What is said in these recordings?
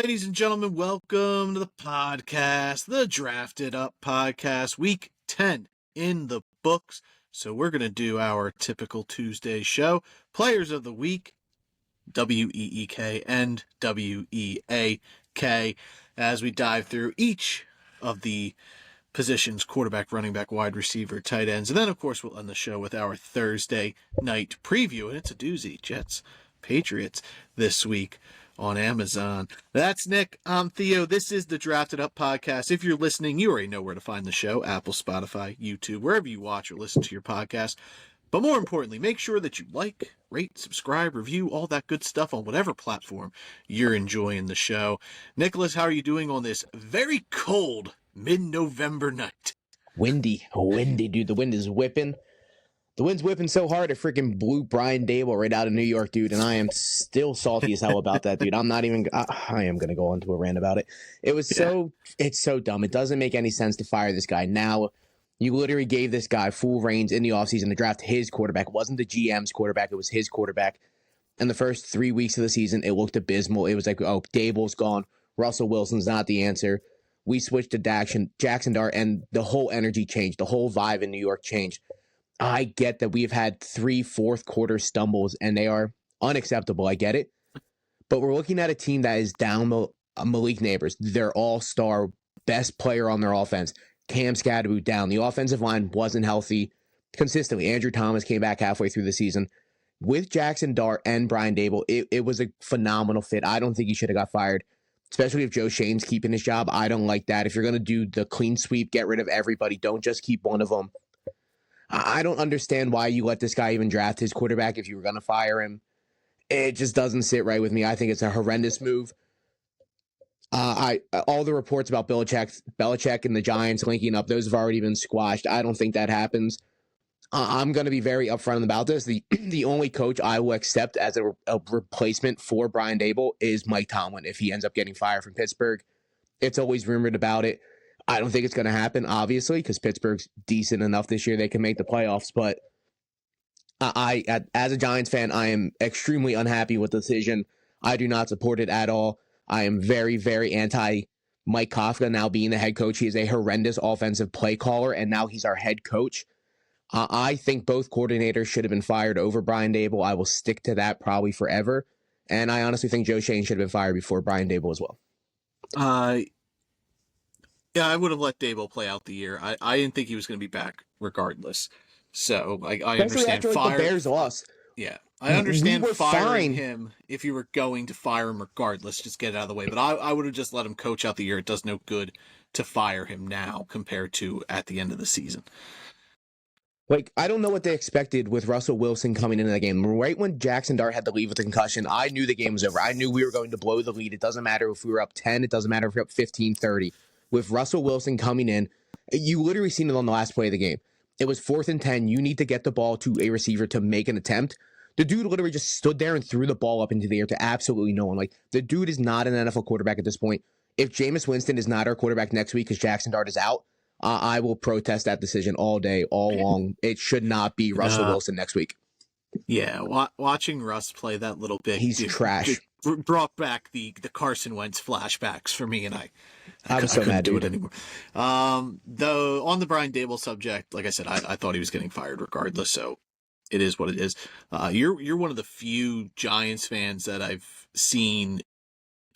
Ladies and gentlemen, welcome to the podcast, the Drafted Up Podcast, Week 10 in the books. So we're going to do our typical Tuesday show, Players of the Week, W-E-E-K and W-E-A-K, as we dive through each of the positions, quarterback, running back, wide receiver, tight ends. And then, of course, we'll end the show with our Thursday night preview. And it's a doozy, Jets, Patriots this week on Amazon. That's Nick. I'm Theo. This is the Drafted Up Podcast. If you're listening, you already know where to find the show. Apple, Spotify, YouTube, wherever you watch or listen to your podcast. But more importantly, make sure that you like, rate, subscribe, review, all that good stuff on whatever platform you're enjoying the show. Nicholas, how are you doing on this very cold mid-November night? Windy, dude. The wind is whipping. The wind's whipping so hard it freaking blew Brian Dable right out of New York, dude. And I am still salty as hell about that, dude. I am going to go on to a rant about it. It's so dumb. It doesn't make any sense to fire this guy. Now, you literally gave this guy full reins in the offseason to draft his quarterback. It wasn't the GM's quarterback. It was his quarterback. And the first 3 weeks of the season, it looked abysmal. It was like, oh, Dable's gone. Russell Wilson's not the answer. We switched to Jackson Dart, and the whole energy changed. The whole vibe in New York changed. I get that we've had 3 fourth quarter stumbles, and they are unacceptable. I get it. But we're looking at a team that is down Malik Neighbors, their all-star best player on their offense. Cam Scadaboo down. The offensive line wasn't healthy consistently. Andrew Thomas came back halfway through the season. With Jackson Dart and Brian Dable, it was a phenomenal fit. I don't think he should have got fired, especially if Joe Shane's keeping his job. I don't like that. If you're going to do the clean sweep, get rid of everybody. Don't just keep one of them. I don't understand why you let this guy even draft his quarterback if you were going to fire him. It just doesn't sit right with me. I think it's a horrendous move. All the reports about Belichick and the Giants linking up, those have already been squashed. I don't think that happens. I'm going to be very upfront about this. The only coach I will accept as a replacement for Brian Dable is Mike Tomlin if he ends up getting fired from Pittsburgh. It's always rumored about it. I don't think it's going to happen, obviously, because Pittsburgh's decent enough this year they can make the playoffs. But as a Giants fan, I am extremely unhappy with the decision. I do not support it at all. I am very, very anti Mike Kafka now being the head coach. He is a horrendous offensive play caller, and now he's our head coach. I think both coordinators should have been fired over Brian Dable. I will stick to that probably forever. And I honestly think Joe Shane should have been fired before Brian Dable as well. Yeah, I would have let Dable play out the year. I didn't think he was going to be back regardless. So I understand after, the Bears lost. Yeah, I understand firing him if you were going to fire him regardless. Just get it out of the way. But I would have just let him coach out the year. It does no good to fire him now compared to at the end of the season. Like, I don't know what they expected with Russell Wilson coming into the game. Right when Jackson Dart had to leave with a concussion, I knew the game was over. I knew we were going to blow the lead. It doesn't matter if we were up 10. It doesn't matter if we're up 15-30. With Russell Wilson coming in, you literally seen it on the last play of the game. It was 4th and 10. You need to get the ball to a receiver to make an attempt. The dude literally just stood there and threw the ball up into the air to absolutely no one. Like, the dude is not an NFL quarterback at this point. If Jameis Winston is not our quarterback next week because Jackson Dart is out, I will protest that decision all day, all long. It should not be Russell Wilson next week. Yeah, watching Russ play that little bit, he's trash. Brought back the Carson Wentz flashbacks for me, and I was so mad, do it anymore. Though on the Brian Dable subject, like I said, I thought he was getting fired regardless, so it is what it is. You're one of the few Giants fans that I've seen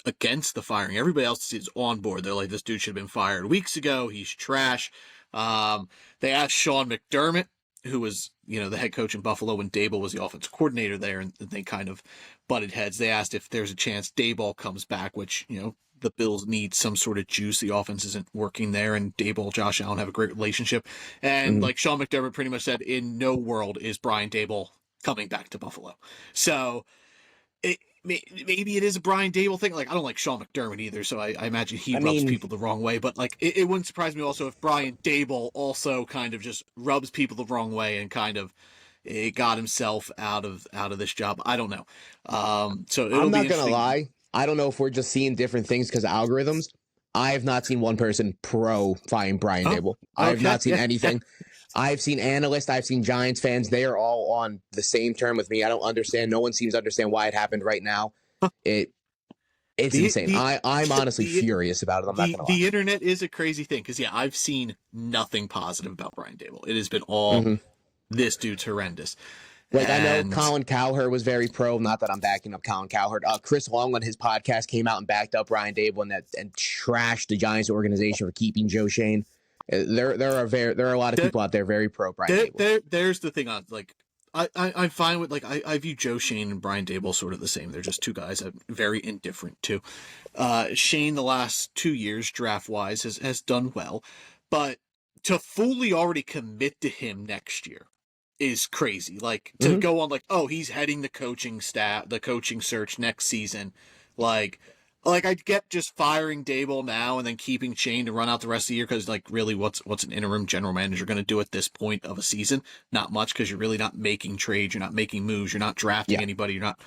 against the firing. Everybody else is on board. They're like, this dude should have been fired weeks ago. He's trash. They asked Sean McDermott, who was, the head coach in Buffalo when Dable was the offensive coordinator there, and they kind of butted heads. They asked if there's a chance Dable comes back, which, the Bills need some sort of juice. The offense isn't working there, and Dable, Josh Allen have a great relationship. And like Sean McDermott pretty much said, in no world is Brian Dable coming back to Buffalo. So maybe it is a Brian Dable thing. Like, I don't like Sean McDermott either, so I imagine he rubs people the wrong way. But like, it wouldn't surprise me also if Brian Dable also kind of just rubs people the wrong way and kind of got himself out of this job. I don't know. So I'm not gonna lie. I don't know if we're just seeing different things because of algorithms. I have not seen one person firing Brian Dable. I have not seen anything. I've seen analysts, I've seen Giants fans. They are all on the same term with me. I don't understand. No one seems to understand why it happened right now. It's insane. I'm honestly furious about it. I'm not gonna lie. The internet is a crazy thing because I've seen nothing positive about Brian Dable. It has been all this dude's horrendous. Like, I know And Colin Cowherd was very pro. Not that I'm backing up Colin Cowherd. Chris Long on his podcast came out and backed up Brian Dable and trashed the Giants organization for keeping Joe Shane. There are a lot of people out there very pro Brian Dable. There's the thing on like I'm fine with like I view Joe Shane and Brian Dable sort of the same. They're just two guys I'm very indifferent to. Shane the last 2 years draft wise has done well, but to fully already commit to him next year is crazy. Like to go on like, oh, he's heading the coaching staff, the coaching search next season. Like I get just firing Dable now and then keeping Shane to run out the rest of the year because like really what's an interim general manager going to do at this point of a season? Not much because you're really not making trades, you're not making moves, you're not drafting anybody, you're not.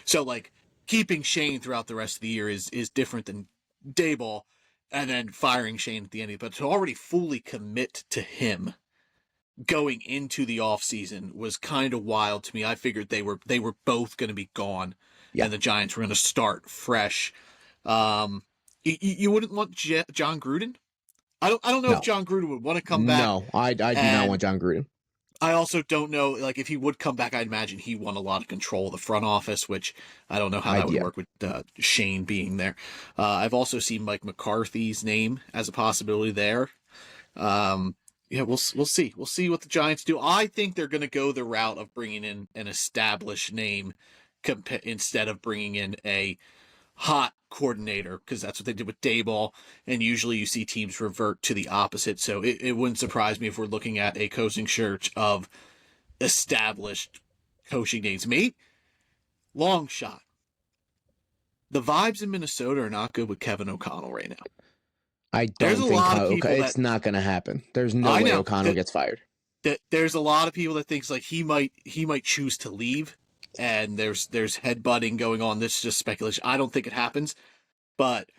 So like keeping Shane throughout the rest of the year is different than Dable and then firing Shane at the end. But to already fully commit to him going into the offseason was kind of wild to me. I figured they were both going to be gone and the Giants were going to start fresh. You wouldn't want John Gruden? I don't know if John Gruden would want to come back. No, I do not want John Gruden. I also don't know, like, if he would come back, I'd imagine he won a lot of control of the front office, which I don't know how that would work with Shane being there. I've also seen Mike McCarthy's name as a possibility there. We'll see. We'll see what the Giants do. I think they're going to go the route of bringing in an established name instead of bringing in a hot coordinator, because that's what they did with Dayball, and usually you see teams revert to the opposite. So it wouldn't surprise me if we're looking at a coaching search of established coaching names. Mate, long shot. The vibes in Minnesota are not good with Kevin O'Connell right now. I don't think it's not going to happen. There's no way O'Connell gets fired. There's a lot of people that thinks like he might choose to leave, and there's headbutting going on. This is just speculation. I don't think it happens, but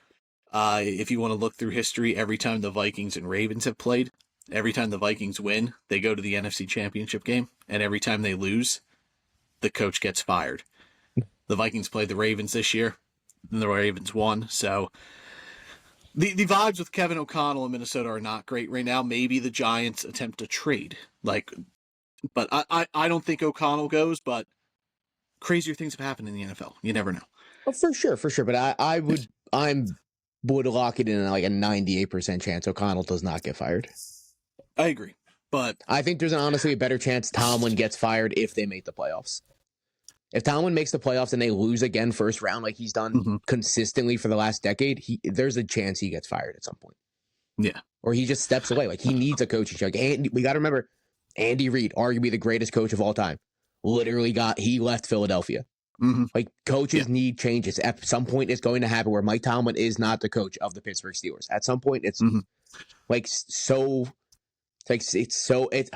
if you want to look through history, every time the Vikings and Ravens have played, every time the Vikings win, they go to the NFC Championship game, and every time they lose, the coach gets fired. The Vikings played the Ravens this year, and the Ravens won, so the vibes with Kevin O'Connell in Minnesota are not great right now. Maybe the Giants attempt to trade, but I don't think O'Connell goes, but crazier things have happened in the NFL. You never know. Oh, for sure. But I would lock it in like a 98% chance O'Connell does not get fired. I agree, but I think there's honestly a better chance Tomlin gets fired if they make the playoffs. If Tomlin makes the playoffs and they lose again first round like he's done consistently for the last decade, there's a chance he gets fired at some point. Yeah. Or he just steps away. Like, he needs a coaching check. And we got to remember, Andy Reid, arguably the greatest coach of all time, he left Philadelphia. Like, coaches need changes. At some point, it's going to happen where Mike Tomlin is not the coach of the Pittsburgh Steelers. At some point, it's I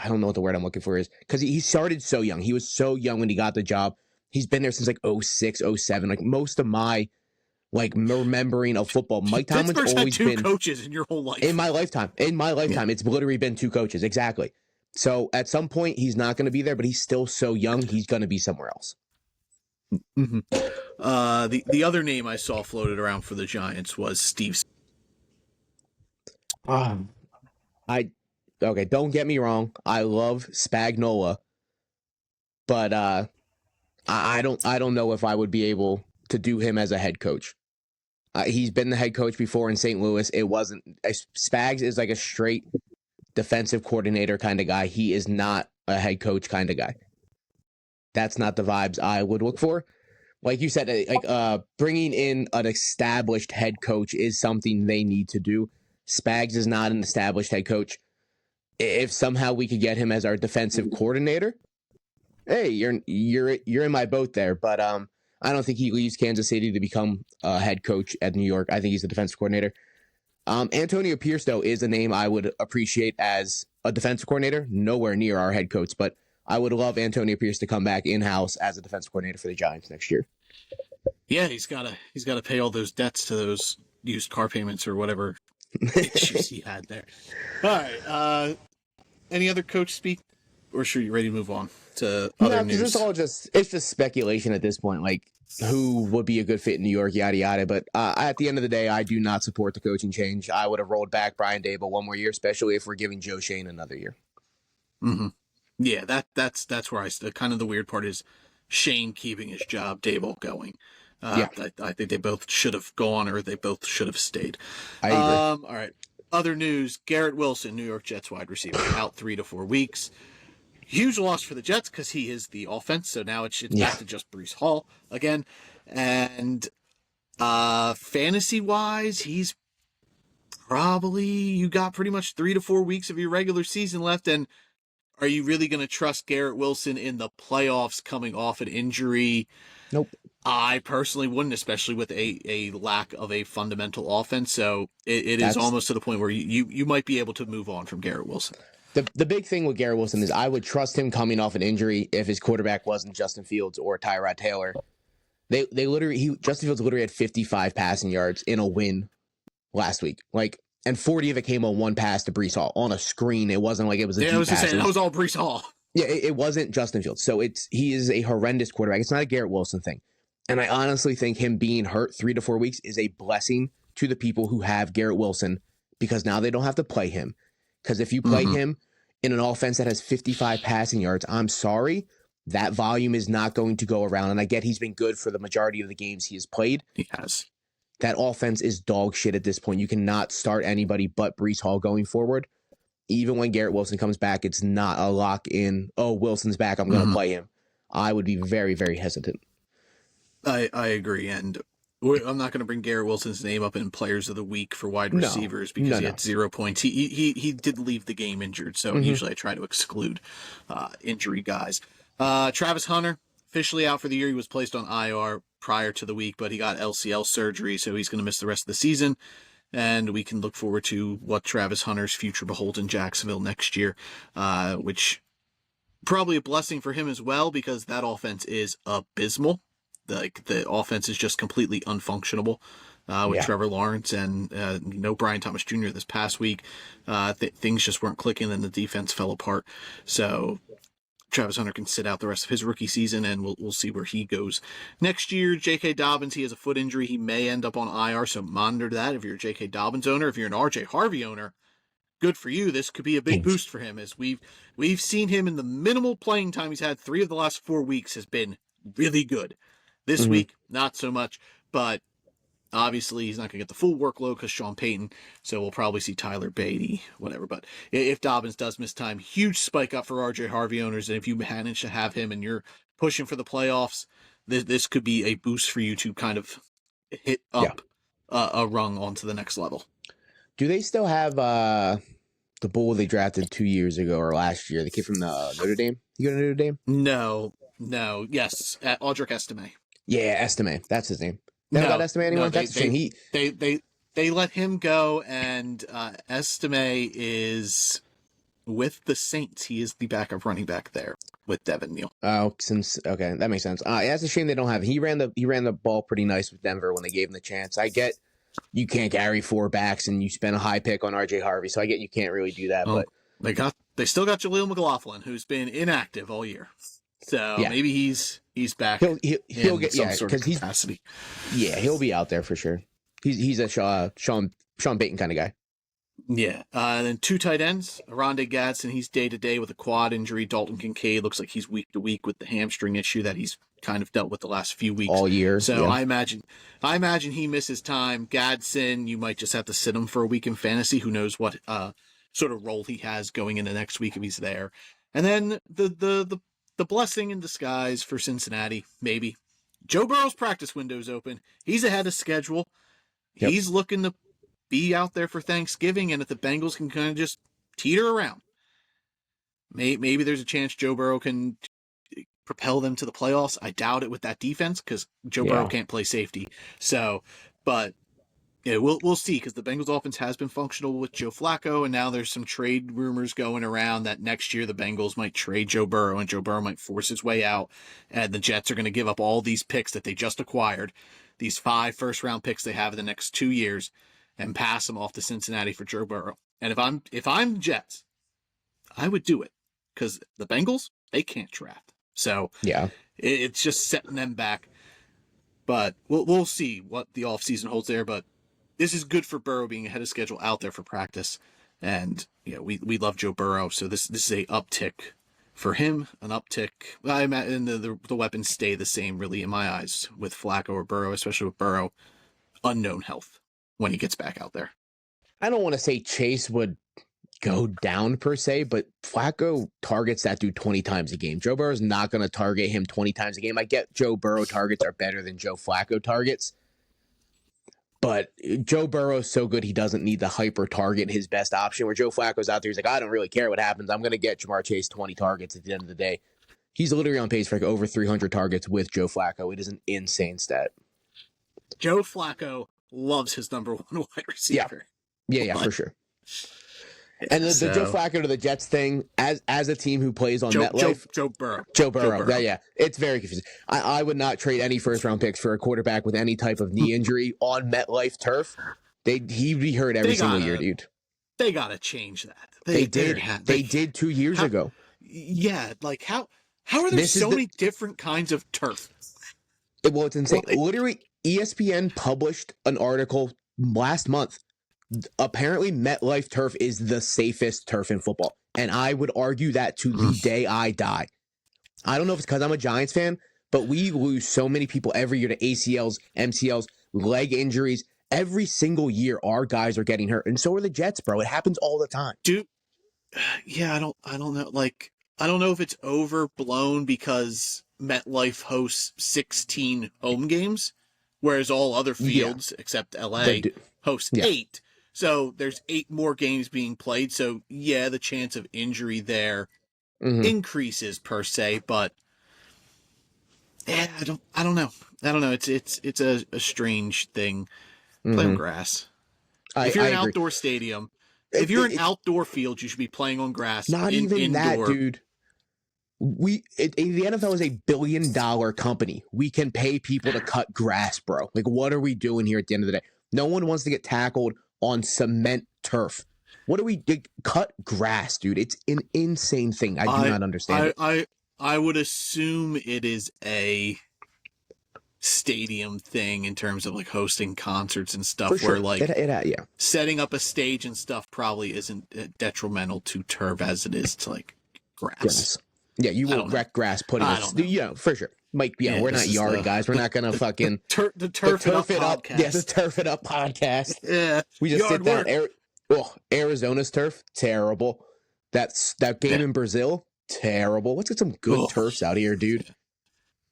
don't know what the word I'm looking for is, because he started so young. He was so young when he got the job. He's been there since like 06, 07. Like, most of my remembering of football, Mike Tomlin's always had been two coaches in your whole life. In my lifetime, it's literally been two coaches. Exactly. So at some point, he's not going to be there, but he's still so young. He's going to be somewhere else. The other name I saw floated around for the Giants was Steve. Okay, don't get me wrong. I love Spagnuolo, but I don't know if I would be able to do him as a head coach. He's been the head coach before in St. Louis. Spags is like a straight defensive coordinator kind of guy. He is not a head coach kind of guy. That's not the vibes I would look for. Like you said, bringing in an established head coach is something they need to do. Spags is not an established head coach. If somehow we could get him as our defensive coordinator, hey, you're in my boat there. But I don't think he leaves Kansas City to become a head coach at New York. I think he's the defensive coordinator. Antonio Pierce, though, is a name I would appreciate as a defensive coordinator. Nowhere near our head coach, but I would love Antonio Pierce to come back in-house as a defensive coordinator for the Giants next year. Yeah, he's gotta pay all those debts to those used car payments or whatever issues he had there. All right. Any other coach speak, or should you ready to move on? to No, other because news? it's just speculation at this point. Like, who would be a good fit in New York, yada yada. But at the end of the day, I do not support the coaching change. I would have rolled back Brian Dable one more year, especially if we're giving Joe Shane another year. Mm-hmm. Yeah, that's where kind of the weird part is Shane keeping his job, Dable going. Yeah, I think they both should have gone, or they both should have stayed. I agree. All right. Other news: Garrett Wilson, New York Jets wide receiver, out 3 to 4 weeks. Huge loss for the Jets because he is the offense. So now it's Yeah. back to just Breece Hall again. And fantasy wise, he's probably, you got pretty much 3 to 4 weeks of your regular season left. And are you really going to trust Garrett Wilson in the playoffs coming off an injury? Nope. I personally wouldn't, especially with a lack of a fundamental offense. So it is That's almost to the point where you might be able to move on from Garrett Wilson. the big thing with Garrett Wilson is I would trust him coming off an injury if his quarterback wasn't Justin Fields or Tyrod Taylor. Justin Fields literally had 55 passing yards in a win last week. Like, and 40 of it came on one pass to Breece Hall on a screen. It wasn't like it was a deep pass. That was all Breece Hall. Yeah, it wasn't Justin Fields. So he is a horrendous quarterback. It's not a Garrett Wilson thing. And I honestly think him being hurt 3 to 4 weeks is a blessing to the people who have Garrett Wilson, because now they don't have to play him. Because if you play him in an offense that has 55 passing yards, I'm sorry, that volume is not going to go around. And I get he's been good for the majority of the games he has played. He has. That offense is dog shit at this point. You cannot start anybody but Breece Hall going forward. Even when Garrett Wilson comes back, it's not a lock in, oh, Wilson's back, I'm going to play him. I would be very, very hesitant. I agree. And I'm not going to bring Garrett Wilson's name up in players of the week for wide receivers because he had 0 points. He did leave the game injured. So usually I try to exclude injury guys. Travis Hunter, officially out for the year. He was placed on IR prior to the week, but he got LCL surgery, so he's going to miss the rest of the season. And we can look forward to what Travis Hunter's future beholds in Jacksonville next year, which probably a blessing for him as well, because that offense is abysmal. Like, the offense is just completely unfunctionable with Trevor Lawrence and no Brian Thomas Jr. this past week. Things just weren't clicking, and the defense fell apart. So Travis Hunter can sit out the rest of his rookie season, and we'll see where he goes next year. J.K. Dobbins, he has a foot injury. He may end up on IR, so monitor that if you're a J.K. Dobbins owner. If you're an R.J. Harvey owner, good for you. This could be a big boost for him, as we've seen him in the minimal playing time he's had. 3 of the last 4 weeks has been really good. This week, not so much, but obviously he's not going to get the full workload because Sean Payton, so we'll probably see Tyler Beatty, whatever. But if Dobbins does miss time, huge spike up for RJ Harvey owners, and if you manage to have him and you're pushing for the playoffs, this could be a boost for you to kind of hit up a rung onto the next level. Do they still have the bull they drafted 2 years ago or last year, the kid from Notre Dame? You go to Notre Dame? No. Yes, Audric Estime. Yeah, Estime. That's his name. They don't got Estime anymore? That's a shame. They let him go, and Estime is with the Saints. He is the backup running back there with Devin Neal. Oh, okay, that makes sense. Yeah, it's a shame they don't have him. He ran the ball pretty nice with Denver when they gave him the chance. I get you can't carry 4 backs and you spend a high pick on RJ Harvey, so I get you can't really do that. But they still got Jaleel McLaughlin, who's been inactive all year. So maybe he's back. He'll get some sort of capacity. He'll be out there for sure. He's a Sean Payton kind of guy. Yeah. And then 2 tight ends. Rondé Gadsden, he's day-to-day with a quad injury. Dalton Kincaid looks like he's week-to-week with the hamstring issue that he's kind of dealt with the last few weeks. All year. So I imagine he misses time. Gadsden, you might just have to sit him for a week in fantasy. Who knows what sort of role he has going into next week if he's there. And then the blessing in disguise for Cincinnati, maybe. Joe Burrow's practice window's open. He's ahead of schedule. Yep. He's looking to be out there for Thanksgiving, and if the Bengals can kind of just teeter around, maybe there's a chance Joe Burrow can propel them to the playoffs. I doubt it with that defense because Joe Burrow can't play safety. So, but yeah, we'll see, because the Bengals offense has been functional with Joe Flacco, and now there's some trade rumors going around that next year the Bengals might trade Joe Burrow, and Joe Burrow might force his way out, and the Jets are going to give up all these picks that they just acquired, these 5 first-round picks they have in the next 2 years, and pass them off to Cincinnati for Joe Burrow. And if I'm the Jets, I would do it, because the Bengals, they can't draft. So Yeah. it's just setting them back. But we'll see what the offseason holds there. But this is good for Burrow being ahead of schedule out there for practice. And we love Joe Burrow, so this is a uptick for him, an uptick. I imagine the weapons stay the same, really, in my eyes, with Flacco or Burrow, especially with Burrow, unknown health when he gets back out there. I don't want to say Chase would go down per se, but Flacco targets that dude 20 times a game. Joe Burrow's not going to target him 20 times a game. I get Joe Burrow targets are better than Joe Flacco targets, but Joe Burrow's so good he doesn't need to hyper target his best option, where Joe Flacco's out there, he's like, I don't really care what happens. I'm going to get Jamar Chase 20 targets at the end of the day. He's literally on pace for like over 300 targets with Joe Flacco. It is an insane stat. Joe Flacco loves his number one wide receiver. Yeah, for sure. And the Joe Flacco to the Jets thing, as a team who plays on MetLife. Joe Burrow. Joe Burrow. Yeah, it's very confusing. I would not trade any first-round picks for a quarterback with any type of knee injury on MetLife turf. He'd be hurt every single year, dude. They got to change that. They did 2 years ago. Yeah, like how are there so many different kinds of turf? Well, it's insane. Literally, ESPN published an article last month. Apparently, MetLife turf is the safest turf in football. And I would argue that to the day I die. I don't know if it's because I'm a Giants fan, but we lose so many people every year to ACLs, MCLs, leg injuries. Every single year, our guys are getting hurt. And so are the Jets, bro. It happens all the time. Dude, yeah, I don't know. Like, I don't know if it's overblown because MetLife hosts 16 home games, whereas all other fields, except LA, host 8. So there's 8 more games being played. So yeah, the chance of injury there increases per se, but yeah, I don't know. It's a strange thing. Play on grass. If you're an outdoor stadium, if you're an outdoor field, you should be playing on grass. Not even indoor. That, dude. The NFL is a $1 billion company. We can pay people to cut grass, bro. Like, what are we doing here at the end of the day? No one wants to get tackled on cement turf. What do we cut grass, dude? It's an insane thing. I do not understand it. I would assume it is a stadium thing in terms of like hosting concerts and stuff, where like setting up a stage and stuff probably isn't detrimental to turf as it is to like grass. Yeah, you will wreck grass putting it, for sure. Mike, we're not yard guys. We're not gonna fucking the turf it up podcast. Yeah, the turf it up podcast. Yeah, we just sit down. Arizona's turf, terrible. That game in Brazil, terrible. Let's get some good turfs out here, dude.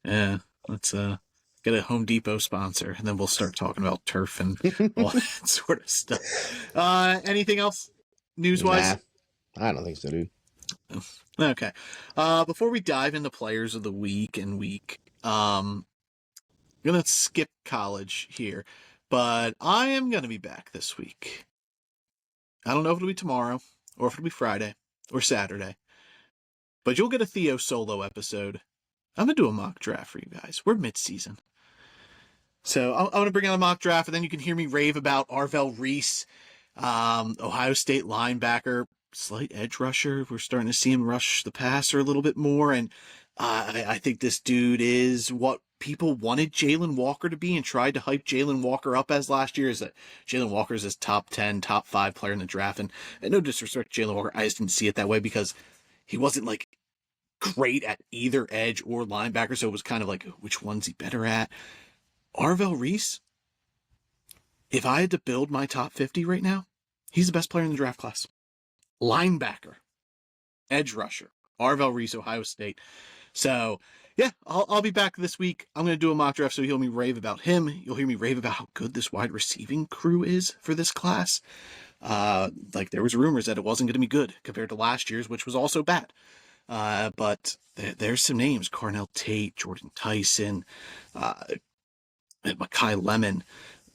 Yeah, let's get a Home Depot sponsor, and then we'll start talking about turf and all that sort of stuff. Anything else news-wise? Nah, I don't think so, dude. Okay. Before we dive into players of the week, I'm going to skip college here, but I am going to be back this week. I don't know if it'll be tomorrow or if it'll be Friday or Saturday, but you'll get a Theo solo episode. I'm going to do a mock draft for you guys. We're mid-season. So I'm going to bring out a mock draft, and then you can hear me rave about Arvell Reese, Ohio State linebacker, slight edge rusher. We're starting to see him rush the passer a little bit more, and I think this dude is what people wanted Jalen Walker to be and tried to hype Jalen Walker up as last year. Is that Jalen Walker is his top 10, top 5 player in the draft, and no disrespect to Jalen Walker, I just didn't see it that way because he wasn't like great at either edge or linebacker, so it was kind of like, which one's he better at? Arvell Reese, if I had to build my top 50 right now, he's the best player in the draft class. Linebacker, edge rusher, Arvell Reese, Ohio State. So, yeah, I'll be back this week. I'm going to do a mock draft, so you'll hear me rave about him. You'll hear me rave about how good this wide receiving crew is for this class. Like, there was rumors that it wasn't going to be good compared to last year's, which was also bad. But there's some names: Cornell Tate, Jordan Tyson, Mekhi Lemon,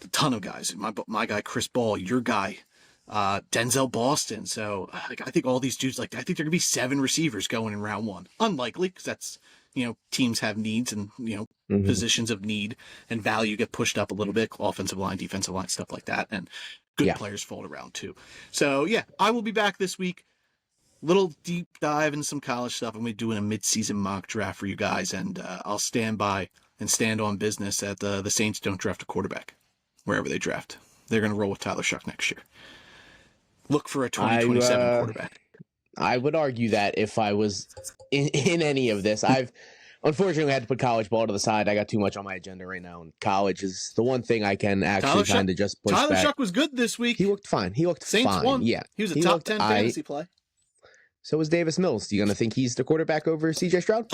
a ton of guys. My guy Chris Ball, your guy Denzel Boston. So like, I think all these dudes, like, I think there could be 7 receivers going in round 1. Unlikely, because that's, teams have needs and, positions of need and value get pushed up a little bit, offensive line, defensive line, stuff like that. And good players fall around too. So yeah, I will be back this week. little deep dive into some college stuff. I'm going to be doing a mid-season mock draft for you guys, and I'll stand by and stand on business that the Saints don't draft a quarterback wherever they draft. They're going to roll with Tyler Shuck next year. Look for a 2027 quarterback. I would argue that if I was in any of this, I've unfortunately had to put college ball to the side. I got too much on my agenda right now, and college is the one thing I can actually kind of just push Tyler back. Shuck was good this week. He looked fine. Saints fine. won. Yeah, he was a top 10 fantasy play. So is Davis Mills. You gonna think he's the quarterback over CJ Stroud?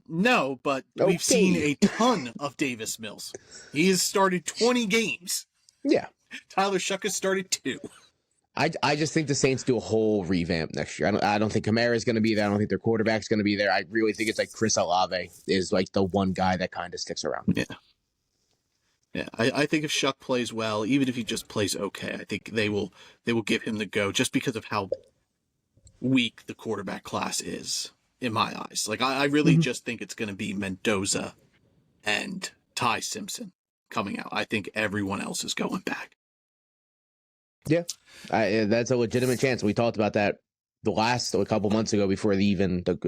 No, but we've seen a ton of Davis Mills. He has started 20 games. Yeah. Tyler Shuck has started 2. I just think the Saints do a whole revamp next year. I don't think Kamara's going to be there. I don't think their quarterback's going to be there. I really think it's like Chris Olave is like the one guy that kind of sticks around. Yeah. Yeah, I think if Shuck plays well, even if he just plays okay, I think they will give him the go just because of how weak the quarterback class is in my eyes. Like I really just think it's going to be Mendoza and Ty Simpson coming out. I think everyone else is going back. Yeah, that's a legitimate chance. We talked about that a couple months ago before they're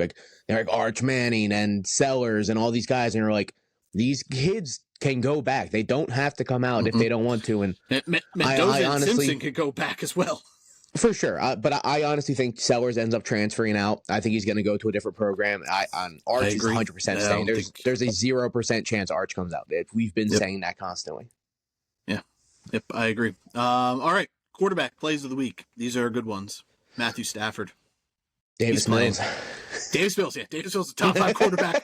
like Arch Manning and Sellers and all these guys, and they're like, these kids can go back. They don't have to come out if they don't want to. And Mendoza and Simpson could go back as well. For sure. But I honestly think Sellers ends up transferring out. I think he's going to go to a different program. Arch is 100% staying. There's a 0% chance Arch comes out. We've been saying that constantly. Yeah. Yep, I agree. All right. Quarterback plays of the week. These are good ones. Matthew Stafford. Davis Mills. Davis Mills, yeah. Davis Mills is a top 5 quarterback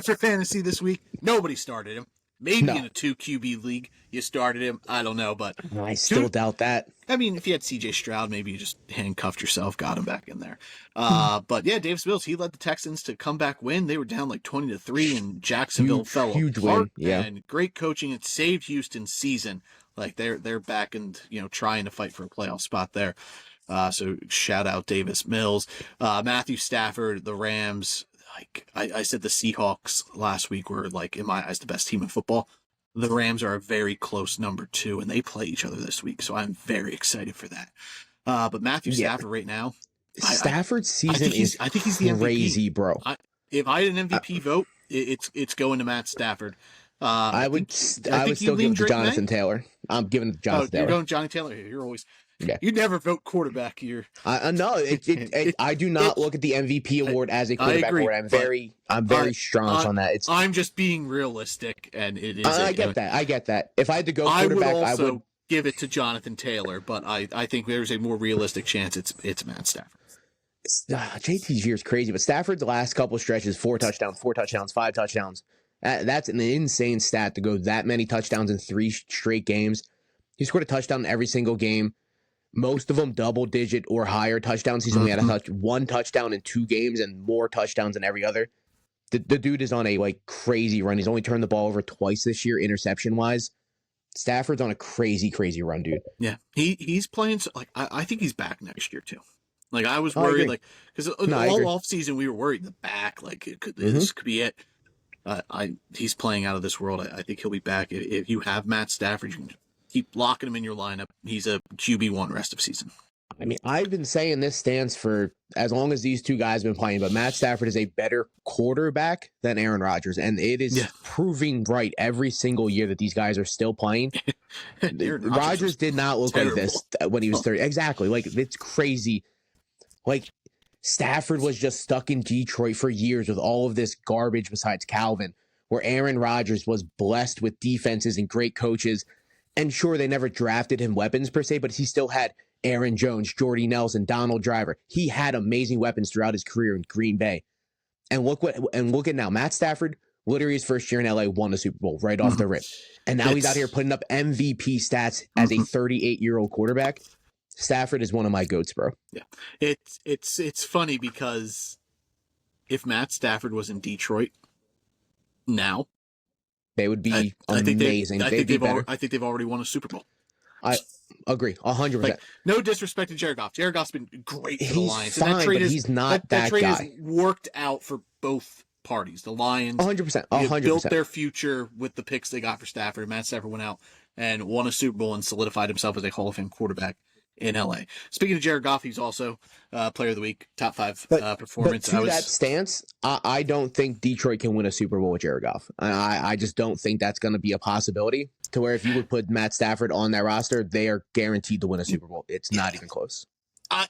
for fantasy this week. Nobody started him. Maybe in a 2 QB league you started him. I don't know, but I still doubt that. I mean, if you had CJ Stroud, maybe you just handcuffed yourself, got him back in there. But yeah, Davis Mills, he led the Texans to comeback win. They were down like 20-3, and Jacksonville fell apart. Win. Yeah. And great coaching. It saved Houston's season. Like they're back and trying to fight for a playoff spot there. So shout out Davis Mills. Matthew Stafford, the Rams. Like I said, the Seahawks last week were, like, in my eyes, the best team in football. The Rams are a very close number 2, and they play each other this week. So I'm very excited for that. But Matthew Stafford right now, Stafford's season I think he's the crazy, MVP. bro. If I had an MVP vote, it's going to Matt Stafford. I would still give it to Jonathan Taylor. I'm giving it to Jonathan Taylor. You're going Johnny Taylor here. You're always. Yeah. You never vote quarterback here. No, I do not look at the MVP award as a quarterback award. I'm very strong on that. I'm just being realistic, and it is. I get that. If I had to go quarterback, I would give it to Jonathan Taylor, but I think there's a more realistic chance it's Matt Stafford. JT's year is crazy, but Stafford's last couple of stretches, 4 touchdowns, 5 touchdowns. That's an insane stat to go that many touchdowns in 3 straight games. He scored a touchdown in every single game. Most of them double-digit or higher touchdowns. He's only had one touchdown in 2 games and more touchdowns than every other. The dude is on a crazy run. He's only turned the ball over twice this year, interception-wise. Stafford's on a crazy, crazy run, dude. Yeah, he's playing. I think he's back next year too. Like I was worried, because all off season we were worried the back. This could be it. He's playing out of this world. I think he'll be back. If you have Matt Stafford, you can keep locking him in your lineup. He's a QB1 rest of season. I mean, I've been saying this stance for as long as these 2 guys have been playing, but Matt Stafford is a better quarterback than Aaron Rodgers, and it is proving right every single year that these guys are still playing. Rodgers did not look like this when he was 30. Exactly. It's crazy. Stafford was just stuck in Detroit for years with all of this garbage besides Calvin, where Aaron Rodgers was blessed with defenses and great coaches. And sure, they never drafted him weapons per se, but he still had Aaron Jones, Jordy Nelson, Donald Driver. He had amazing weapons throughout his career in Green Bay. And look at now. Matt Stafford, literally his first year in LA, won a Super Bowl right off the rip. And now he's out here putting up MVP stats as a 38-year-old quarterback. Stafford is one of my goats, bro. Yeah. It's funny because if Matt Stafford was in Detroit now, they would be amazing. I think they've already won a Super Bowl. I agree, 100%. No disrespect to Jared Goff. Jared Goff's been great for the Lions. Fine, and that trade he's not that trade guy. Has worked out for both parties. The Lions 100%. built their future with the picks they got for Stafford. Matt Stafford went out and won a Super Bowl and solidified himself as a Hall of Fame quarterback in LA. Speaking of Jared Goff, he's also player of the week, top 5 But performance. to that stance, I don't think Detroit can win a Super Bowl with Jared Goff. I just don't think that's going to be a possibility. To where if you would put Matt Stafford on that roster, they are guaranteed to win a Super Bowl. It's not even close. I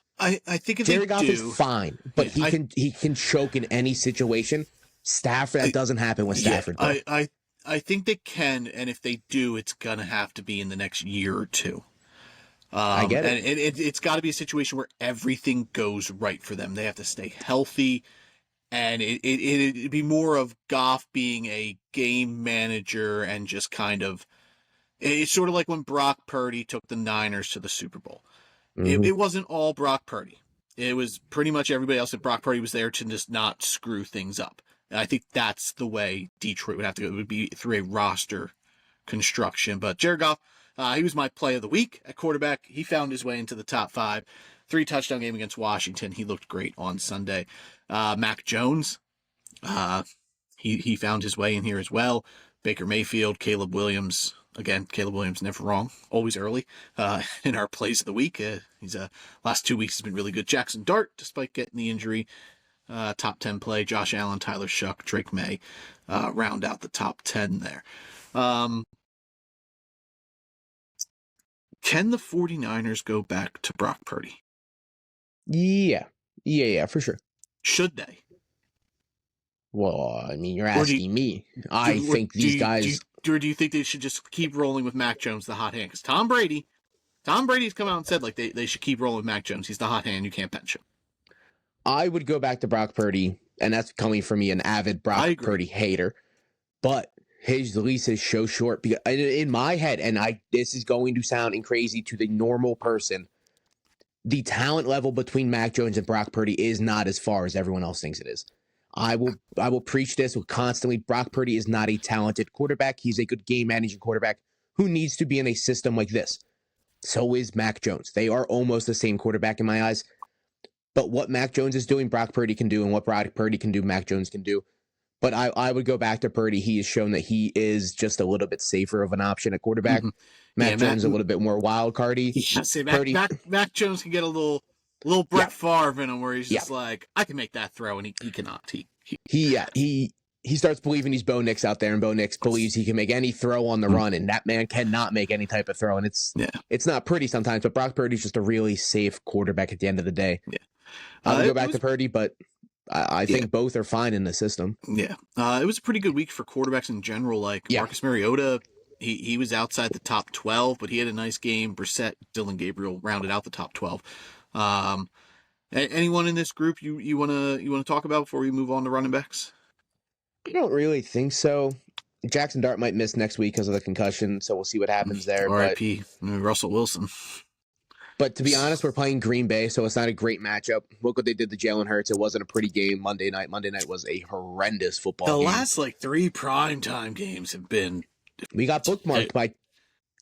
think if Jared Goff do, is fine, but he can choke in any situation. Stafford, that doesn't happen with Stafford. Yeah, I think they can, and if they do, it's gonna have to be in the next year or two. I get it. And it's got to be a situation where everything goes right for them. They have to stay healthy, and it'd be more of Goff being a game manager and just kind of. It's sort of like when Brock Purdy took the Niners to the Super Bowl. Mm-hmm. It wasn't all Brock Purdy. It was pretty much everybody else that Brock Purdy was there to just not screw things up. And I think that's the way Detroit would have to go. It would be through a roster construction. But Jared Goff, he was my play of the week at quarterback. He found his way into the top 5. 3-touchdown game against Washington. He looked great on Sunday. Mac Jones, he found his way in here as well. Baker Mayfield, Caleb Williams. Again, Caleb Williams never wrong, always early in our plays of the week. He's last 2 weeks has been really good. Jackson Dart, despite getting the injury, top 10 play. Josh Allen, Tyler Shuck, Drake May round out the top 10 there. Can the 49ers go back to Brock Purdy? Yeah, for sure. Should they? Well, I mean, you're asking me. I think these guys... Or do you think they should just keep rolling with Mac Jones, the hot hand? Because Tom Brady's come out and said like they should keep rolling with Mac Jones. He's the hot hand. You can't bench him. I would go back to Brock Purdy, and that's coming from me, an avid Brock Purdy hater. But his lease is so short. Because in my head, and this is going to sound crazy to the normal person, the talent level between Mac Jones and Brock Purdy is not as far as everyone else thinks it is. I will preach this constantly. Brock Purdy is not a talented quarterback. He's a good game managing quarterback who needs to be in a system like this. So is Mac Jones. They are almost the same quarterback in my eyes. But what Mac Jones is doing, Brock Purdy can do, and what Brock Purdy can do, Mac Jones can do. But I would go back to Purdy. He has shown that he is just a little bit safer of an option at quarterback. Mm-hmm. Mac Jones a little bit more wild cardy. Yeah, Mac Jones can get a little Brett Favre in him where he's just like, I can make that throw, and he cannot. He starts believing he's Bo Nix out there, and Bo Nix believes he can make any throw on the run, and that man cannot make any type of throw, and it's not pretty sometimes, but Brock Purdy's just a really safe quarterback at the end of the day. Yeah. I would go back to Purdy, but I think both are fine in the system. Yeah. It was a pretty good week for quarterbacks in general. Like Marcus Mariota, he was outside the top 12, but he had a nice game. Brissett, Dylan Gabriel rounded out the top 12. Anyone in this group you want to talk about before we move on to running backs? I don't really think so. Jackson Dart might miss next week because of the concussion, so we'll see what happens there. R.I.P. Russell Wilson. But to be honest, we're playing Green Bay, so it's not a great matchup. Look what they did to Jalen Hurts. It wasn't a pretty game Monday night. Monday night was a horrendous football game. The last 3 primetime games have been... We got bookmarked by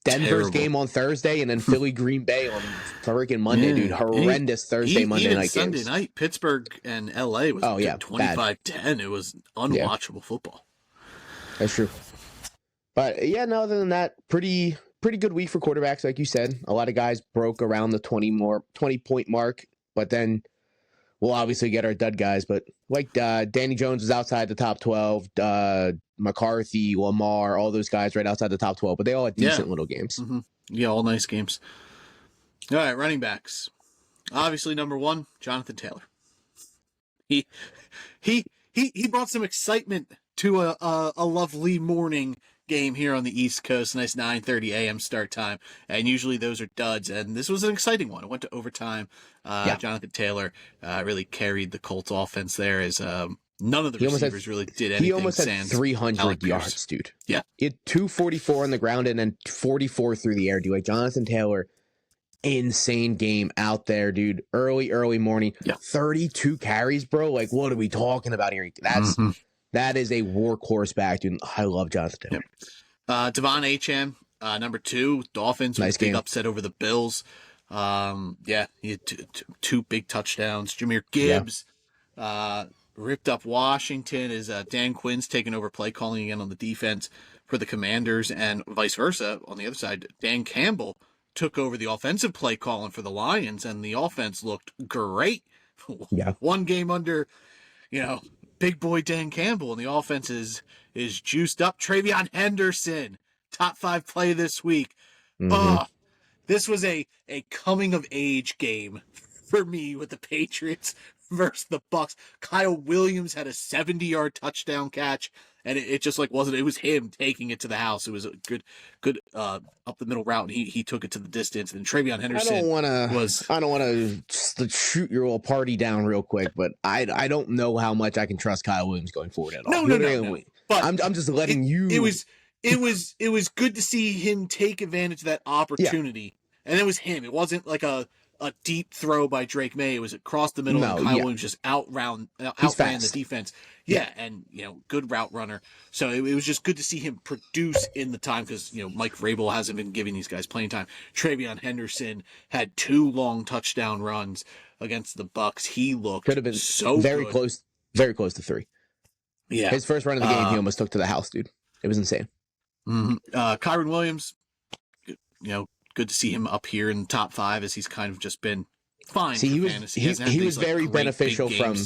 Denver's game on Thursday and then Philly Green Bay on freaking Monday, dude. Horrendous Thursday, Monday night games. Sunday night, Pittsburgh and LA was 25-10. It was unwatchable football. That's true. But other than that, pretty good week for quarterbacks, like you said. A lot of guys broke around the 20-point mark, but then we'll obviously get our dud guys. But Danny Jones was outside the top 12. McCarthy, Lamar, all those guys right outside the top 12, but they all had decent little games. Mm-hmm. Yeah, all nice games. All right, running backs. Obviously, number 1, Jonathan Taylor. He brought some excitement to a lovely morning game here on the East Coast. Nice 9:30 a.m. start time, and usually those are duds. And this was an exciting one. It went to overtime. Jonathan Taylor really carried the Colts offense there as none of the receivers really did anything. He almost had 300 yards, dude. Yeah. He had 244 on the ground and then 44 through the air, dude. Jonathan Taylor, insane game out there, dude. Early morning. Yeah. 32 carries, bro. What are we talking about here? That is a workhorse back, dude. I love Jonathan Taylor. Yep. Devon Achane, number 2, Dolphins. Nice game. Big upset over the Bills. He had two big touchdowns. Jahmyr Gibbs, ripped up Washington as Dan Quinn's taking over play calling again on the defense for the Commanders, and vice versa on the other side. Dan Campbell took over the offensive play calling for the Lions, and the offense looked great. Yeah. One game under, big boy Dan Campbell, and the offense is juiced up. Travion Henderson, top 5 play this week. Mm-hmm. This was a coming of age game for me with the Patriots versus the Bucks. Kyle Williams had a 70-yard touchdown catch, and it just wasn't. It was him taking it to the house. It was a good up the middle route, and he took it to the distance. And Travion Henderson I don't want to shoot your little party down real quick, but I don't know how much I can trust Kyle Williams going forward at all. No. But I'm just letting you. It was good to see him take advantage of that opportunity. Yeah. And it was him. It wasn't like a deep throw by Drake May. It was across the middle, and Kyle Williams just outran the defense. Yeah, and good route runner. So it was just good to see him produce in the time, because Mike Vrabel hasn't been giving these guys playing time. Travion Henderson had 2 long touchdown runs against the Bucks. He looked could have been so very good. close to 3. Yeah, his first run of the game, he almost took to the house, dude. It was insane. Kyron Williams, good to see him up here in the top 5, as he's kind of just been fine. See, fantasy. he was very beneficial from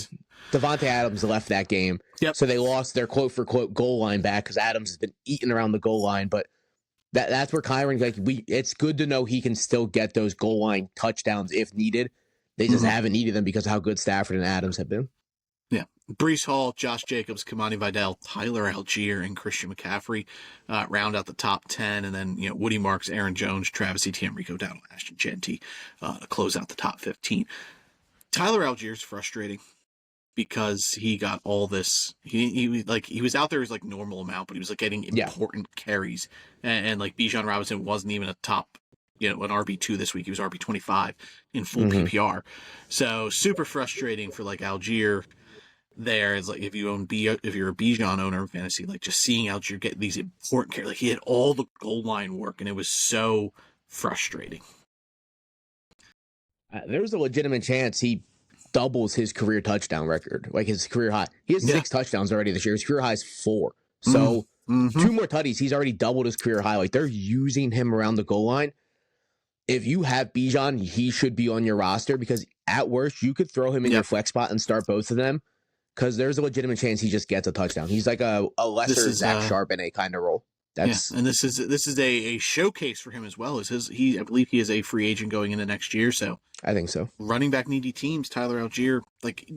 Devontae Adams left that game. Yep. So they lost their quote for quote goal line back, because Adams has been eating around the goal line. But that's where Kyron, it's good to know he can still get those goal line touchdowns if needed. They just haven't needed them because of how good Stafford and Adams have been. Yeah. Brees Hall, Josh Jacobs, Kamani Vidal, Tyler Algier, and Christian McCaffrey round out the top 10. And then, Woody Marks, Aaron Jones, Travis Etienne, Rico Dowdle, Ashton Jeanty to close out the top 15. Tyler Algier is frustrating because he got all this. He was out there as normal amount, but he was getting important carries. And Bijan Robinson wasn't even a top, an RB2 this week. He was RB25 in full PPR. So super frustrating for Algier. There is if you're a Bijan owner in fantasy, just seeing Algier get these important carries, he had all the goal line work, and it was so frustrating. There's a legitimate chance he doubles his career touchdown record, his career high. He has 6 touchdowns already this year. His career high is 4. So 2 more tutties, he's already doubled his career high. They're using him around the goal line. If you have Bijan, he should be on your roster, because at worst you could throw him in your flex spot and start both of them, because there's a legitimate chance he just gets a touchdown. He's like a lesser Zach Charbonnet kind of role. And this is a showcase for him as well. I believe he is a free agent going into next year. So I think so. Running back needy teams, Tyler Algier,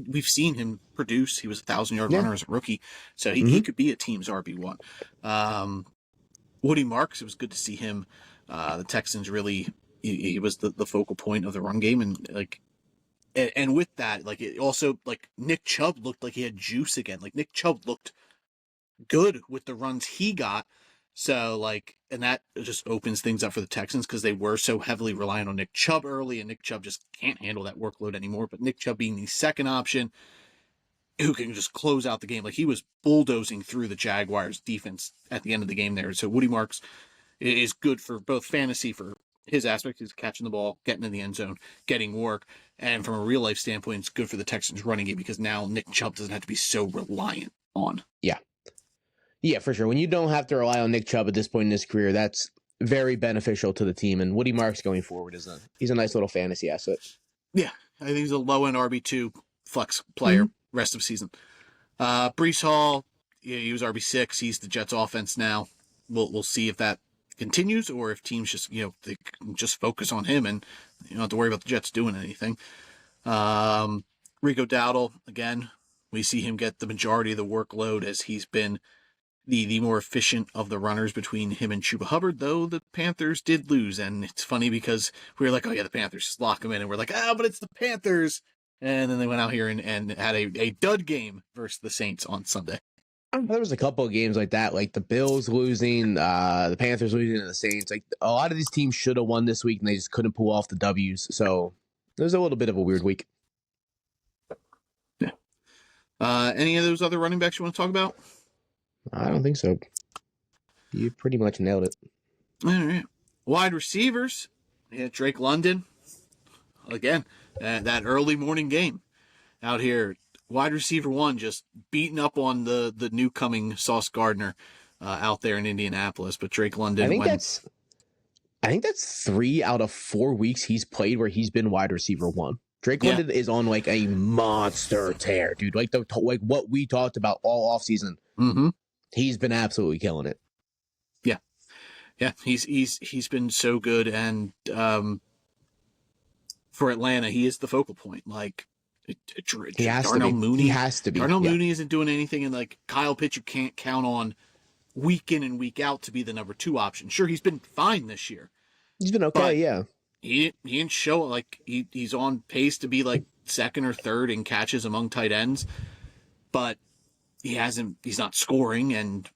we've seen him produce. He was a 1,000-yard runner as a rookie, so he could be a team's RB1. Woody Marks, it was good to see him. The Texans really, he was the focal point of the run game, and with that, it also Nick Chubb looked like he had juice again. Nick Chubb looked good with the runs he got. So and that just opens things up for the Texans, because they were so heavily reliant on Nick Chubb early, and Nick Chubb just can't handle that workload anymore. But Nick Chubb being the second option, who can just close out the game. He was bulldozing through the Jaguars defense at the end of the game there. So Woody Marks is good for both fantasy, for his aspect. He's catching the ball, getting in the end zone, getting work. And from a real life standpoint, it's good for the Texans running game, because now Nick Chubb doesn't have to be so reliant on. Yeah, for sure. When you don't have to rely on Nick Chubb at this point in his career, that's very beneficial to the team. And Woody Marks going forward he's a nice little fantasy asset. Yeah, I think he's a low end RB2 flex player rest of season. Brees Hall, he was RB6. He's the Jets offense now. We'll see if that continues, or if teams just they can just focus on him and you don't have to worry about the Jets doing anything. Rico Dowdle, again, we see him get the majority of the workload, as he's been the more efficient of the runners between him and Chuba Hubbard, though the Panthers did lose. And it's funny because we were like, oh yeah, the Panthers, just lock them in. And we're like, but it's the Panthers. And then they went out here and had a dud game versus the Saints on Sunday. There was a couple of games like that, the Bills losing, the Panthers losing, and the Saints. A lot of these teams should have won this week, and they just couldn't pull off the W's. So there's a little bit of a weird week. Yeah. Any of those other running backs you want to talk about? I don't think so. You pretty much nailed it. All right. Wide receivers. Yeah, Drake London. Again, that early morning game out here. Wide receiver 1 just beating up on the new coming Sauce Gardner out there in Indianapolis. But Drake London. I think I think that's 3 out of 4 weeks he's played where he's been wide receiver 1. Drake London is on like a monster tear, dude. Like what we talked about all offseason. Mm-hmm. He's been absolutely killing it. Yeah, he's been so good, and for Atlanta, he is the focal point. Like He has Darnell to be. Mooney, He has to be. Darnell Mooney isn't doing anything, and like Kyle Pitts, you can't count on week in and week out to be the number 2 option. Sure, he's been fine this year. He's been okay, yeah. He didn't show like he's on pace to be like 2nd or 3rd in catches among tight ends, but he's not scoring, and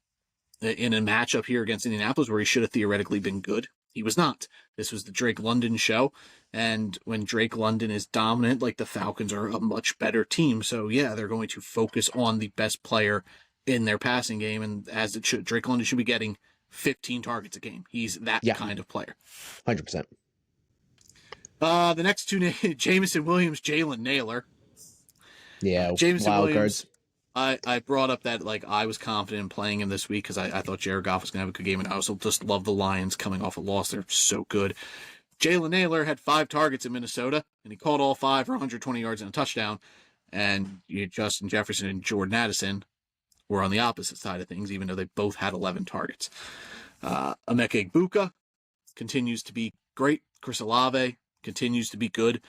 in a matchup here against Indianapolis where he should have theoretically been good, he was not. This was the Drake London show, and when Drake London is dominant, like, the Falcons are a much better team. So yeah, they're going to focus on the best player in their passing game, and as it should. Drake London should be getting 15 targets a game. He's that kind of player. 100%. The next two names, Jameson Williams, Jalen Naylor. Yeah, Jameson wild Williams. Cards. I brought up that, like, I was confident in playing him this week because I thought Jared Goff was going to have a good game, and I also just love the Lions coming off a loss. They're so good. Jalen Naylor had 5 targets in Minnesota, and he caught all 5 for 120 yards and a touchdown. And Justin Jefferson and Jordan Addison were on the opposite side of things, even though they both had 11 targets. Emeka Egbuka continues to be great. Chris Olave continues to be good.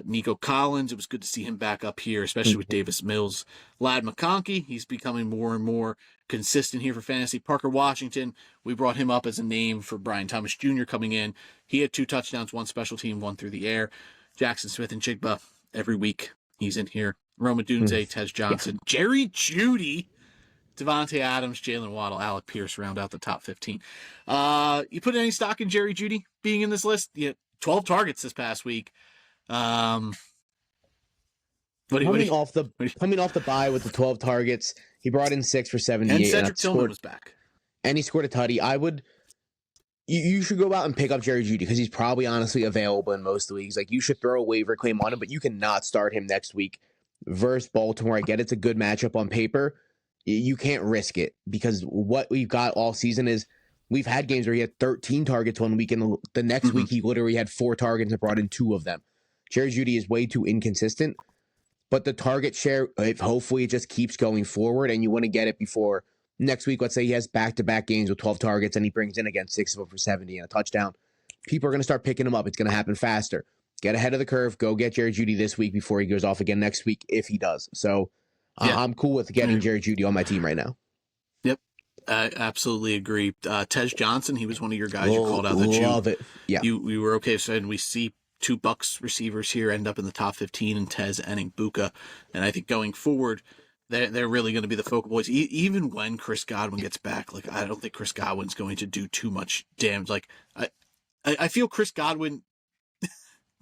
Nico Collins, it was good to see him back up here, especially with Davis Mills. Lad McConkey, he's becoming more and more consistent here for fantasy. Parker Washington, we brought him up as a name for Brian Thomas Jr. coming in. He had 2 touchdowns, 1 special team, 1 through the air. Jackson Smith and Jigba, every week he's in here. Roma Dunze, Tez Johnson, Jerry Jeudy, Devontae Adams, Jalen Waddle, Alec Pierce round out the top 15. You put any stock in Jerry Jeudy being in this list? Yeah, 12 targets this past week. Coming off the bye with the 12 targets, he brought in 6 for 78. And Cedric Tillman was back. And he scored a tutty. You should go out and pick up Jerry Jeudy because he's probably honestly available in most leagues. Like, you should throw a waiver claim on him, but you cannot start him next week versus Baltimore. I get it's a good matchup on paper. You can't risk it because what we've got all season is we've had games where he had 13 targets one week, and the next week he literally had 4 targets and brought in 2 of them. Jerry Jeudy is way too inconsistent, but the target share, if hopefully it just keeps going forward and you want to get it before next week. Let's say he has back-to-back games with 12 targets and he brings in again 6 of them for 70 and a touchdown. People are going to start picking him up. It's going to happen faster. Get ahead of the curve. Go get Jerry Jeudy this week before he goes off again next week, if he does. So I'm cool with getting Jerry Jeudy on my team right now. Yep. I absolutely agree. Tez Johnson, he was one of your guys you called out. Love it. Yeah. We were okay. So we see 2 Bucs receivers here end up in the top 15, and Tez and Egbuka. And I think going forward, they're really going to be the focal points. Even when Chris Godwin gets back, like, I don't think Chris Godwin's going to do too much damage. Like, I feel Chris Godwin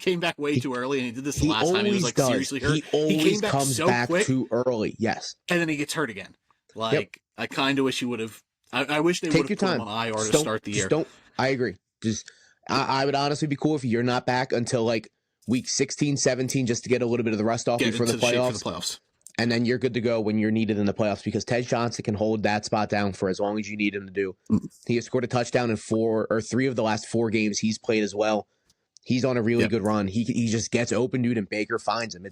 came back way too early, and he did this the last time he was, like, seriously hurt. He always came back comes so back quick, too early. Yes. and then he gets hurt again. Like, I kind of wish he would have. I wish they would have put him on IR to start the year. I agree. I would honestly be cool if you're not back until like week 16, 17, just to get a little bit of the rust off before the playoffs. And then you're good to go when you're needed in the playoffs because Ted Johnson can hold that spot down for as long as you need him to do. He has scored a touchdown in 3 of the last 4 games he's played as well. He's on a really good run. He just gets open, dude, and Baker finds him.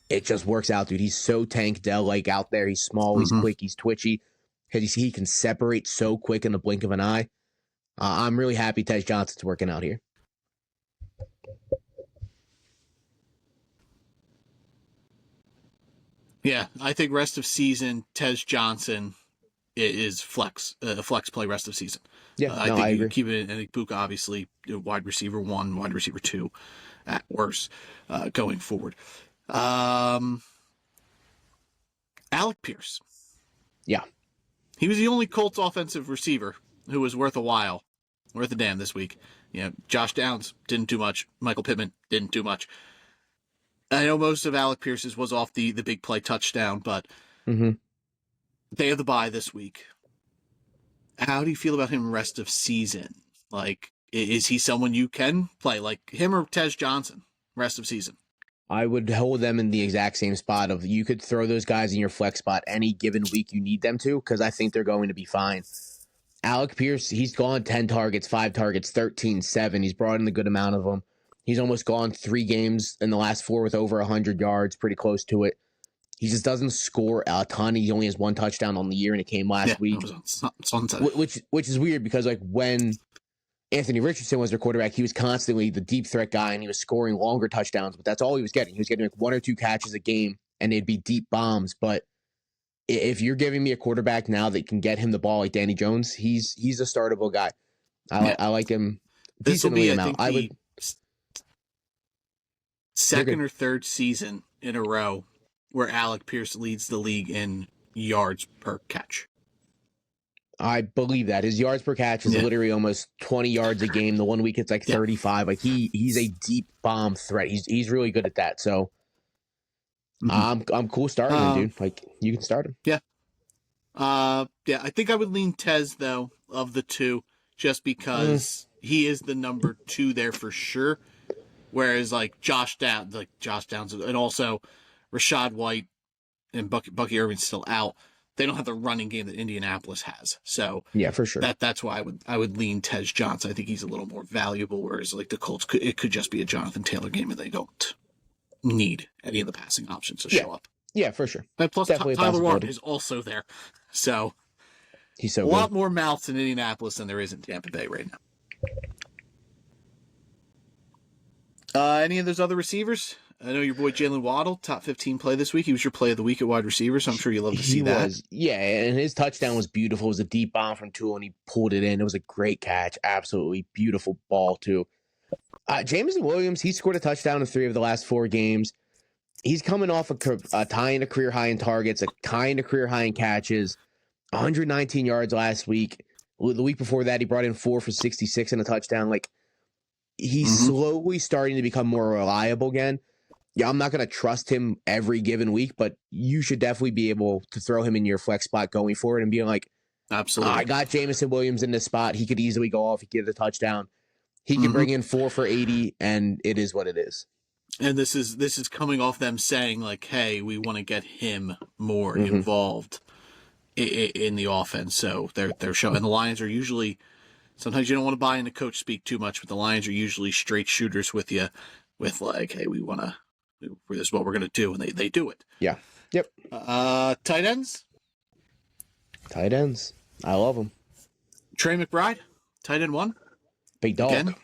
It just works out, dude. He's so Tank Dell-like out there. He's small, he's quick, he's twitchy. He can separate so quick in the blink of an eye. I'm really happy Tej Johnson's working out here. Yeah, I think rest of season, Tej Johnson is flex play rest of season. Yeah, I think I agree. You keep it. I think Puka obviously wide receiver 1, wide receiver 2, at worst going forward. Alec Pierce. Yeah, he was the only Colts offensive receiver who was worth a damn this week. Josh Downs didn't do much. Michael Pittman didn't do much. I know most of Alec Pierce's was off the big play touchdown, but they have the bye this week. How do you feel about him rest of season? Like, is he someone you can play, like him or Tej Johnson rest of season? I would hold them in the exact same spot of you could throw those guys in your flex spot any given week you need them to because I think they're going to be fine. Alec Pierce, he's gone 10 targets, 5 targets, 13-7. He's brought in a good amount of them. He's almost gone 3 games in the last 4 with over 100 yards, pretty close to it. He just doesn't score a ton. He only has 1 touchdown on the year, and it came last week. It was on Sunday. Which is weird because like when Anthony Richardson was their quarterback, he was constantly the deep threat guy, and he was scoring longer touchdowns, but that's all he was getting. He was getting like 1 or 2 catches a game, and they'd be deep bombs. But if you're giving me a quarterback now that can get him the ball like Danny Jones, he's a startable guy. I like him decently amount. I would second or third season in a row where Alec Pierce leads the league in yards per catch. I believe that. His yards per catch is literally almost 20 yards a game. The 1 week it's like 35. Like he's a deep bomb threat. He's really good at that. So I'm cool starting him, dude. Like you can start him. Yeah. I think I would lean Tez though of the two, just because he is the number 2 there for sure. Whereas like Josh Downs, and also Rashad White and Bucky Irving's still out. They don't have the running game that Indianapolis has. So yeah, for sure. That's why I would lean Tez Johnson. I think he's a little more valuable. Whereas like the Colts, it could just be a Jonathan Taylor game, and they don't need any of the passing options to show up. Yeah, for sure. And plus, Tyler Warren is also there, so he's so a lot more mouths in Indianapolis than there is in Tampa Bay right now. Any of those other receivers? I know your boy Jalen Waddle, top 15 play this week. He was your play of the week at wide receiver, so I'm sure you love to see that. Yeah, and his touchdown was beautiful. It was a deep bomb from Tua, and he pulled it in. It was a great catch. Absolutely beautiful ball, too. Jameson Williams, he scored a touchdown in 3 of the last 4 games. He's coming off a tying a career high in targets, a tying a career high in catches, 119 yards last week. The week before that, he brought in 4 for 66 and a touchdown. Like, he's slowly starting to become more reliable again. Yeah, I'm not going to trust him every given week, but you should definitely be able to throw him in your flex spot going forward and be like, absolutely, I got Jameson Williams in this spot. He could easily go off. He could get a touchdown. He can bring in 4 for 80, and it is what it is. And this is coming off them saying like, hey, we want to get him more involved in the offense. So they're showing. And the Lions are usually, sometimes you don't want to buy into coach speak too much, but the Lions are usually straight shooters with you, with like, hey, this is what we're going to do, and they do it. Yeah. Yep. Tight ends? Tight ends. I love them. Trey McBride, tight end 1. Big dog. Again,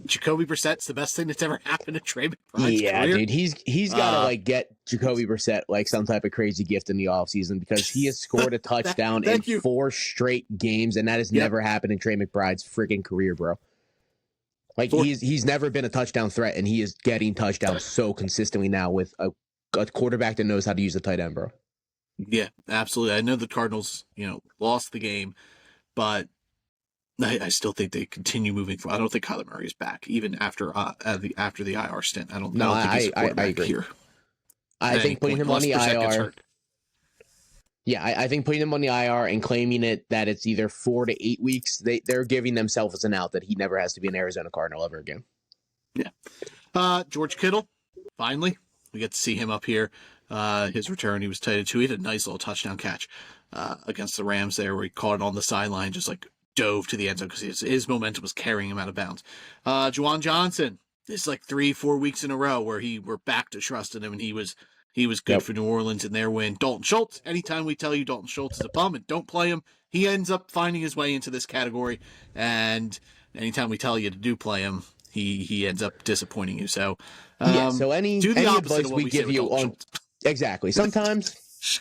Jacoby Brissett's the best thing that's ever happened to Trey McBride's career. Dude. He's got to like get Jacoby Brissett like some type of crazy gift in the offseason because he has scored a touchdown in 4 straight games, and that has never happened in Trey McBride's freaking career, bro. Like he's never been a touchdown threat, and he is getting touchdowns so consistently now with a quarterback that knows how to use the tight end, bro. Yeah, absolutely. I know the Cardinals, lost the game, but I still think they continue moving forward. I don't think Kyler Murray is back, even after the IR stint. I don't think he's a quarterback here. I think putting him on the IR. Yeah, I think putting him on the IR and claiming that it's either 4 to 8 weeks, they're giving themselves an out that he never has to be an Arizona Cardinal ever again. Yeah. George Kittle, finally, we get to see him up here. His return, he was tight too. He had a nice little touchdown catch against the Rams there, where he caught it on the sideline, just like dove to the end zone because his momentum was carrying him out of bounds. Juwan Johnson, this is like 3-4 weeks in a row where we're back to trusting him, and he was good for New Orleans in their win. Dalton Schultz, anytime we tell you Dalton Schultz is a bum and don't play him, he ends up finding his way into this category. And anytime we tell you to do play him, he ends up disappointing you. So, so any advice we give you on exactly. Sometimes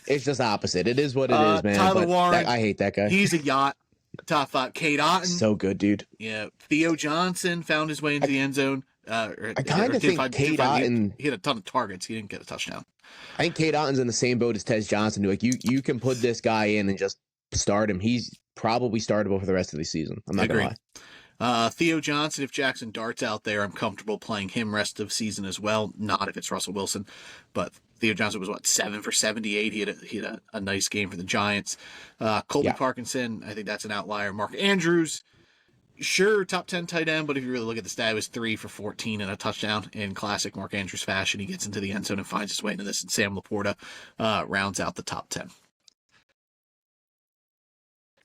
it's just opposite. It is what it is, man. Tyler Warren, I hate that guy. He's a yacht. Top 5. Cade Otton, so good, dude. Yeah, Theo Johnson found his way into the end zone. I kind of think Cade Otton, he had a ton of targets. He didn't get a touchdown. I think Cade Otton's in the same boat as Tez Johnson. Like you can put this guy in and just start him. He's probably startable for the rest of the season. I'm not gonna lie. Theo Johnson, if Jackson Dart's out there, I'm comfortable playing him rest of season as well. Not if it's Russell Wilson, but Theo Johnson was 7 for 78. He had a nice game for the Giants. Colby Parkinson, I think that's an outlier. Mark Andrews, sure, top 10 tight end, but if you really look at the stat, it was 3 for 14 and a touchdown in classic Mark Andrews fashion. He gets into the end zone and finds his way into this, and Sam Laporta rounds out the top 10.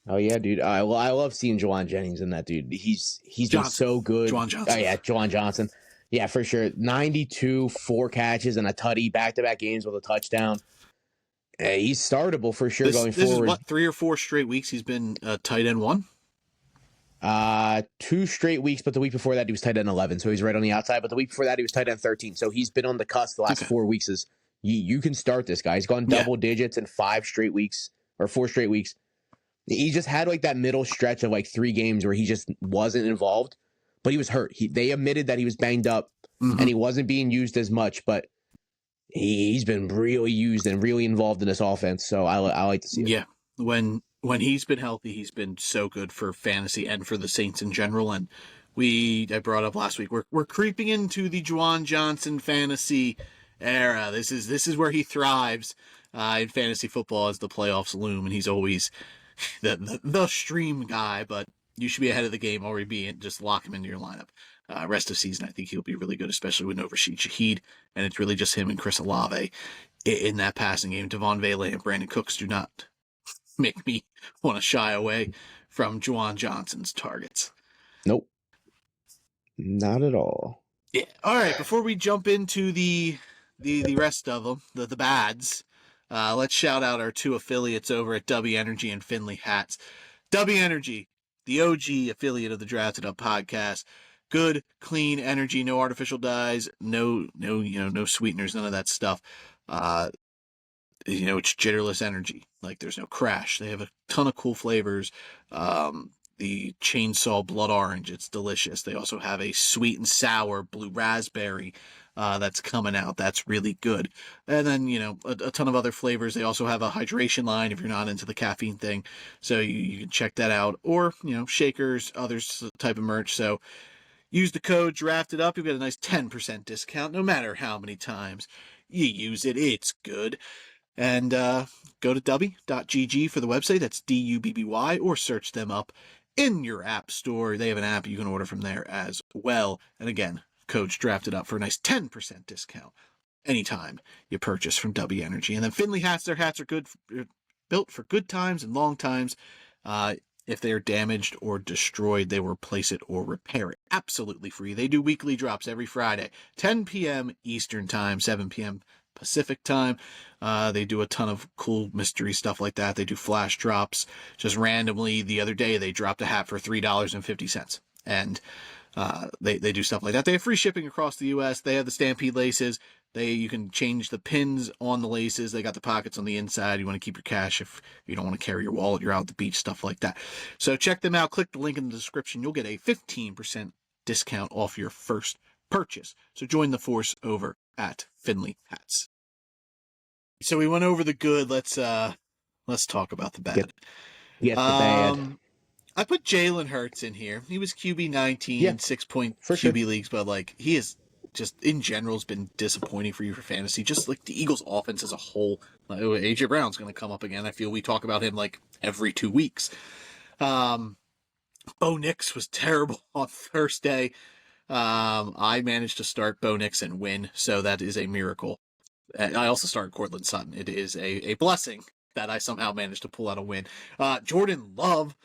Oh yeah, dude. I love seeing Juwan Jennings in that, dude. He's been Johnson. so good. Juwan Oh Johnson. yeah, Juwan Johnson. Yeah, for sure. 92, 4 catches and a tutty, back-to-back games with a touchdown. He's startable for sure This going is forward. what, 3 or 4 straight weeks he's been tight end 1? 2 straight weeks, but the week before that he was tight end 11, so he's right on the outside. But the week before that he was tight end 13, so he's been on the cusp the last Okay. 4 weeks. Is you can start this guy. He's gone Yeah. double digits in 5 straight weeks or 4 straight weeks. He just had like that middle stretch of like 3 games where he just wasn't involved, but he was hurt. They admitted that he was banged up and he wasn't being used as much, but he's been really used and really involved in this offense. So I like to see it. Yeah, when he's been healthy, he's been so good for fantasy and for the Saints in general. And I brought up last week, we're creeping into the Juwan Johnson fantasy era. This is where he thrives in fantasy football as the playoffs loom, and he's always the stream guy. But you should be ahead of the game already. Just lock him into your lineup. Rest of season, I think he'll be really good, especially with no Rashid Shaheed, and it's really just him and Chris Olave in that passing game. Devon Vele and Brandon Cooks do not make me want to shy away from Juwan Johnson's targets. Nope. Not at all. Yeah. All right. Before we jump into the rest of them, the bads, let's shout out our 2 affiliates over at W Energy and Finley Hats. W Energy, the OG affiliate of the Drafted Up podcast. Good, clean energy, no artificial dyes, no sweeteners, none of that stuff. It's jitterless energy. Like, there's no crash. They have a ton of cool flavors. The chainsaw blood orange, it's delicious. They also have a sweet and sour blue raspberry that's coming out. That's really good. And then, a ton of other flavors. They also have a hydration line if you're not into the caffeine thing. So you can check that out. Or, shakers, other type of merch. So use the code Drafted Up. You'll get a nice 10% discount no matter how many times you use it. It's good. And go to dubby.gg for the website. That's DUBBY, or search them up in your app store. They have an app you can order from there as well. And again, code's Drafted Up for a nice 10% discount anytime you purchase from W Energy. And then Finley Hats, their hats are built for good times and long times. If they are damaged or destroyed, they will replace it or repair it. Absolutely free. They do weekly drops every Friday, 10 p.m. Eastern Time, 7 p.m. Pacific Time. They do a ton of cool mystery stuff like that. They do flash drops. Just randomly, the other day, they dropped a hat for $3.50. And they do stuff like that. They have free shipping across the U.S. They have the Stampede laces. You can change the pins on the laces. They got the pockets on the inside. You want to keep your cash if you don't want to carry your wallet. You're out at the beach, stuff like that. So check them out. Click the link in the description. You'll get a 15% discount off your first purchase. So join the force over at Finley Hats. So we went over the good. Let's talk about the bad. Get the bad. I put Jalen Hurts in here. He was QB 19 in 6-point QB leagues, but like, he is just in general has been disappointing for you for fantasy. Just like the Eagles' offense as a whole. AJ Brown's going to come up again. I feel we talk about him like every 2 weeks. Bo Nix was terrible on Thursday. I managed to start Bo Nix and win, so that is a miracle. I also started Cortland Sutton. It is a blessing that I somehow managed to pull out a win. Jordan Love,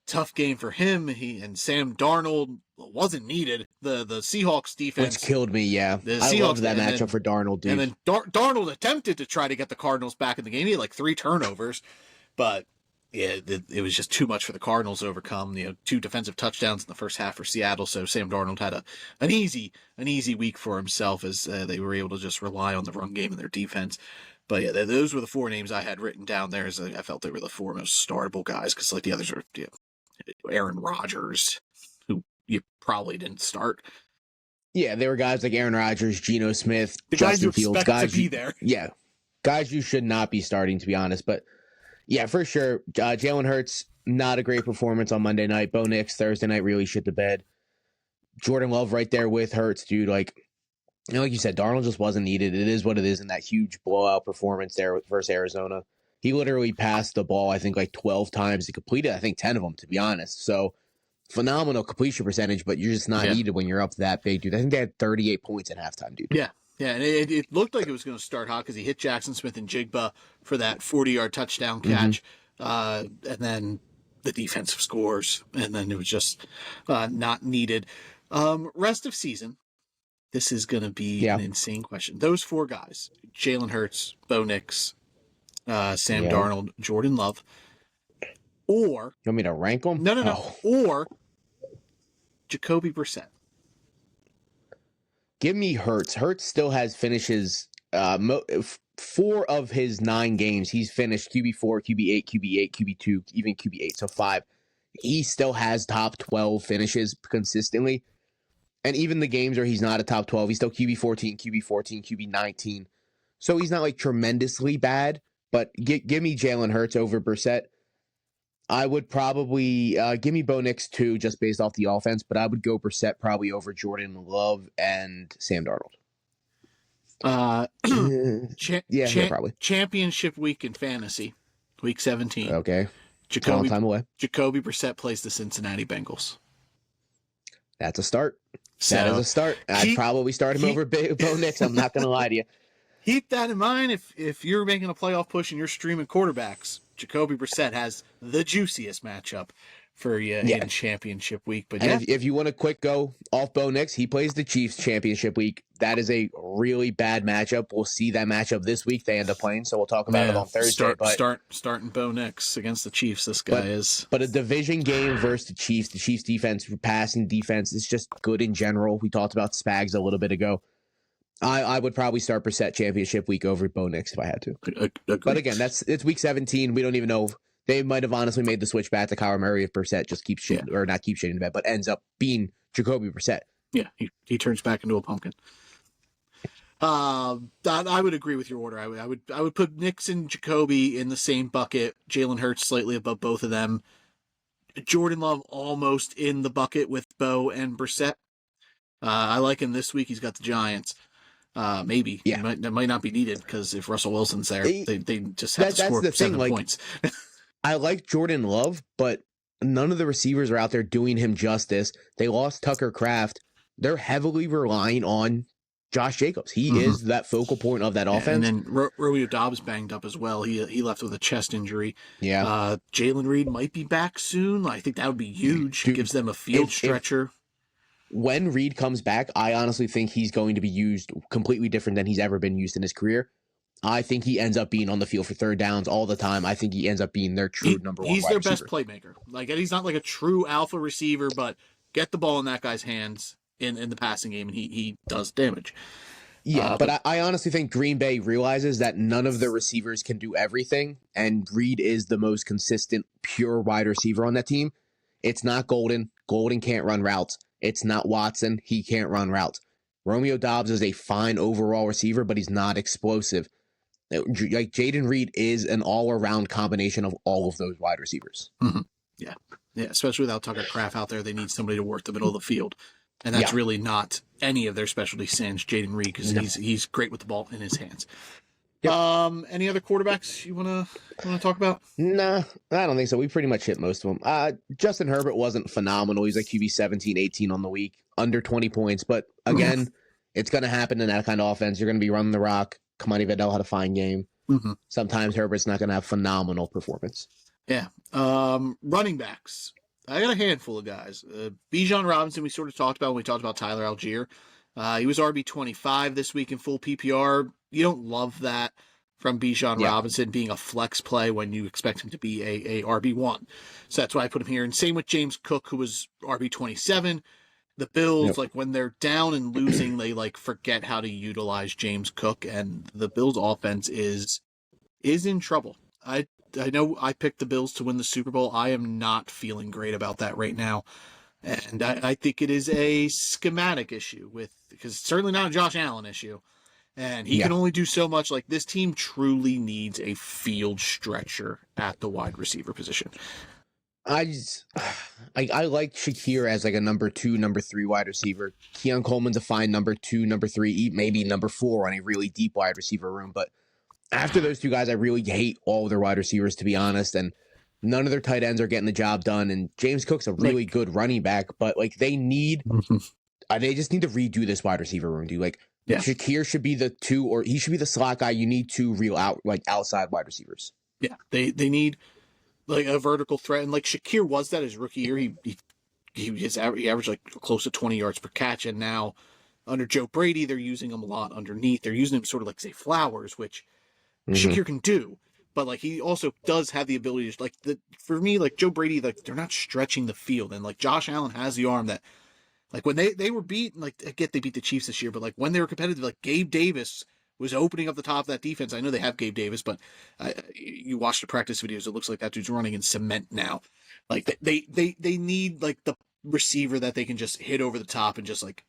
tough game for him. And Sam Darnold wasn't needed. The Seahawks defense, which killed me. Yeah, I loved that matchup for Darnold, dude. And then Darnold attempted to try to get the Cardinals back in the game. He had like 3 turnovers, but yeah, it was just too much for the Cardinals to overcome. 2 defensive touchdowns in the first half for Seattle. So Sam Darnold had an easy week for himself as they were able to just rely on the run game and their defense. But yeah, those were the 4 names I had written down there. As I felt they were the 4 most startable guys, because like the others are Aaron Rodgers, who you probably didn't start. Yeah, there were guys like Aaron Rodgers, Geno Smith, the Justin guys you Fields, expect to be there. Yeah, guys you should not be starting, to be honest. But yeah, for sure, Jalen Hurts, not a great performance on Monday night. Bo Nix Thursday night really shit the bed. Jordan Love right there with Hurts, dude. Like you said, Darnold just wasn't needed. It is what it is in that huge blowout performance there versus Arizona. He literally passed the ball, I think, like 12 times. He completed, I think, 10 of them, to be honest. So, phenomenal completion percentage, but you're just not needed when you're up that big, dude. I think they had 38 points at halftime, dude. Yeah, and it looked like it was going to start hot because he hit Jackson Smith and Jigba for that 40-yard touchdown catch. and then the defensive scores, and then it was just not needed. Rest of season, this is going to be an insane question. Those four guys, Jalen Hurts, Bo Nix, Sam Darnold, Jordan Love, or... You want me to rank them? No. Oh. Or Jacoby Brissett. Give me Hurts. Hurts still has finishes. 4 of his 9 games, he's finished QB4, QB8, QB8, QB2, even QB8, so 5. He still has top 12 finishes consistently. And even the games where he's not a top 12, he's still QB14, QB14, QB19. So he's not like tremendously bad, but give me Jalen Hurts over Brissett. I would probably give me Bo Nix too, just based off the offense, but I would go Brissett probably over Jordan Love and Sam Darnold. Probably. Championship week in fantasy, week 17. Okay. Jacoby Jacoby Brissett plays the Cincinnati Bengals. That's a start. That is a start. I'd probably start him over Bo Nix. I'm not going to lie to you. Keep that in mind if you're making a playoff push and you're streaming quarterbacks. Jacoby Brissett has the juiciest matchup for you in championship week. But if you want a quick go off Bo Nix, he plays the Chiefs championship week. That is a really bad matchup. We'll see that matchup this week. They end up playing, so we'll talk about it on Thursday. Starting Bo Nix against the Chiefs. This guy is. But a division game versus the Chiefs. The Chiefs defense, passing defense, is just good in general. We talked about Spags a little bit ago. I would probably start Brissett championship week over Bo Nix if I had to. Agreed. But again, it's week 17. We don't even know. They might have honestly made the switch back to Kyler Murray if Brissett just keeps shit or not keeps shitting the bed, but ends up being Jacoby Brissett. Yeah, he turns back into a pumpkin. I would agree with your order. I would put Nix and Jacoby in the same bucket. Jalen Hurts slightly above both of them. Jordan Love almost in the bucket with Bo and Brissett. I like him this week. He's got the Giants. Maybe that might not be needed because if Russell Wilson's there, they just have to score 7 points. I like Jordan Love, but none of the receivers are out there doing him justice. They lost Tucker Kraft. They're heavily relying on Josh Jacobs. He is that focal point of that offense. And then Romeo Doubs banged up as well. He left with a chest injury. Yeah. Jalen Reed might be back soon. I think that would be huge. Dude, gives them a field stretcher. When Reed comes back, I honestly think he's going to be used completely different than he's ever been used in his career. I think he ends up being on the field for third downs all the time. I think he ends up being their true number one. He's their best playmaker. Like, he's not like a true alpha receiver, but get the ball in that guy's hands in the passing game, and he does damage. Yeah, but I honestly think Green Bay realizes that none of the receivers can do everything, and Reed is the most consistent, pure wide receiver on that team. It's not Golden. Golden can't run routes. It's not Watson. He can't run routes. Romeo Doubs is a fine overall receiver, but he's not explosive. Like, Jaden Reed is an all-around combination of all of those wide receivers. Mm-hmm. Yeah, especially without Tucker Kraft out there, they need somebody to work the middle of the field. And that's really not any of their specialty sans Jaden Reed because he's great with the ball in his hands. Yep. Any other quarterbacks you wanna talk about? Nah, I don't think so. We pretty much hit most of them. Justin Herbert wasn't phenomenal. He's like QB 17, 18 on the week, under 20 points. But again, it's gonna happen in that kind of offense. You're gonna be running the rock. Kamani Vidal had a fine game. Mm-hmm. Sometimes Herbert's not gonna have phenomenal performance. Yeah. Running backs. I got a handful of guys. Bijan Robinson, we sort of talked about when we talked about Tyler Algier. He was RB25 this week in full PPR. You don't love that from Bijan Robinson being a flex play when you expect him to be a RB1. So that's why I put him here. And same with James Cook, who was RB27. The Bills, like when they're down and losing, they like forget how to utilize James Cook, and the Bills offense is in trouble. I know I picked the Bills to win the Super Bowl. I am not feeling great about that right now. And I think it is a schematic issue because it's certainly not a Josh Allen issue. And he can only do so much. Like, this team truly needs a field stretcher at the wide receiver position. I like Shakir as like a number 2, number 3 wide receiver. Keon Coleman's a fine number 2, number 3, maybe number 4 on a really deep wide receiver room. But after those two guys, I really hate all of their wide receivers, to be honest. And none of their tight ends are getting the job done. And James Cook's a really good running back, but like they just need to redo this wide receiver room, dude. Like Shakir should be the 2, or he should be the slot guy. You need 2 real outside wide receivers. Yeah, they need like a vertical threat, and like Shakir was that his rookie year. He averaged like close to 20 yards per catch, and now under Joe Brady, they're using him a lot underneath. They're using him sort of like say Flowers, which Mm-hmm. Shakir can do, but like he also does have the ability to for me, like Joe Brady, like they're not stretching the field, and like Josh Allen has the arm that, like when they were beat, like I get they beat the Chiefs this year, but like when they were competitive, like Gabe Davis was opening up the top of that defense. I know they have Gabe Davis, but you watch the practice videos, it looks like that dude's running in cement now. Like they need like the receiver that they can just hit over the top and just like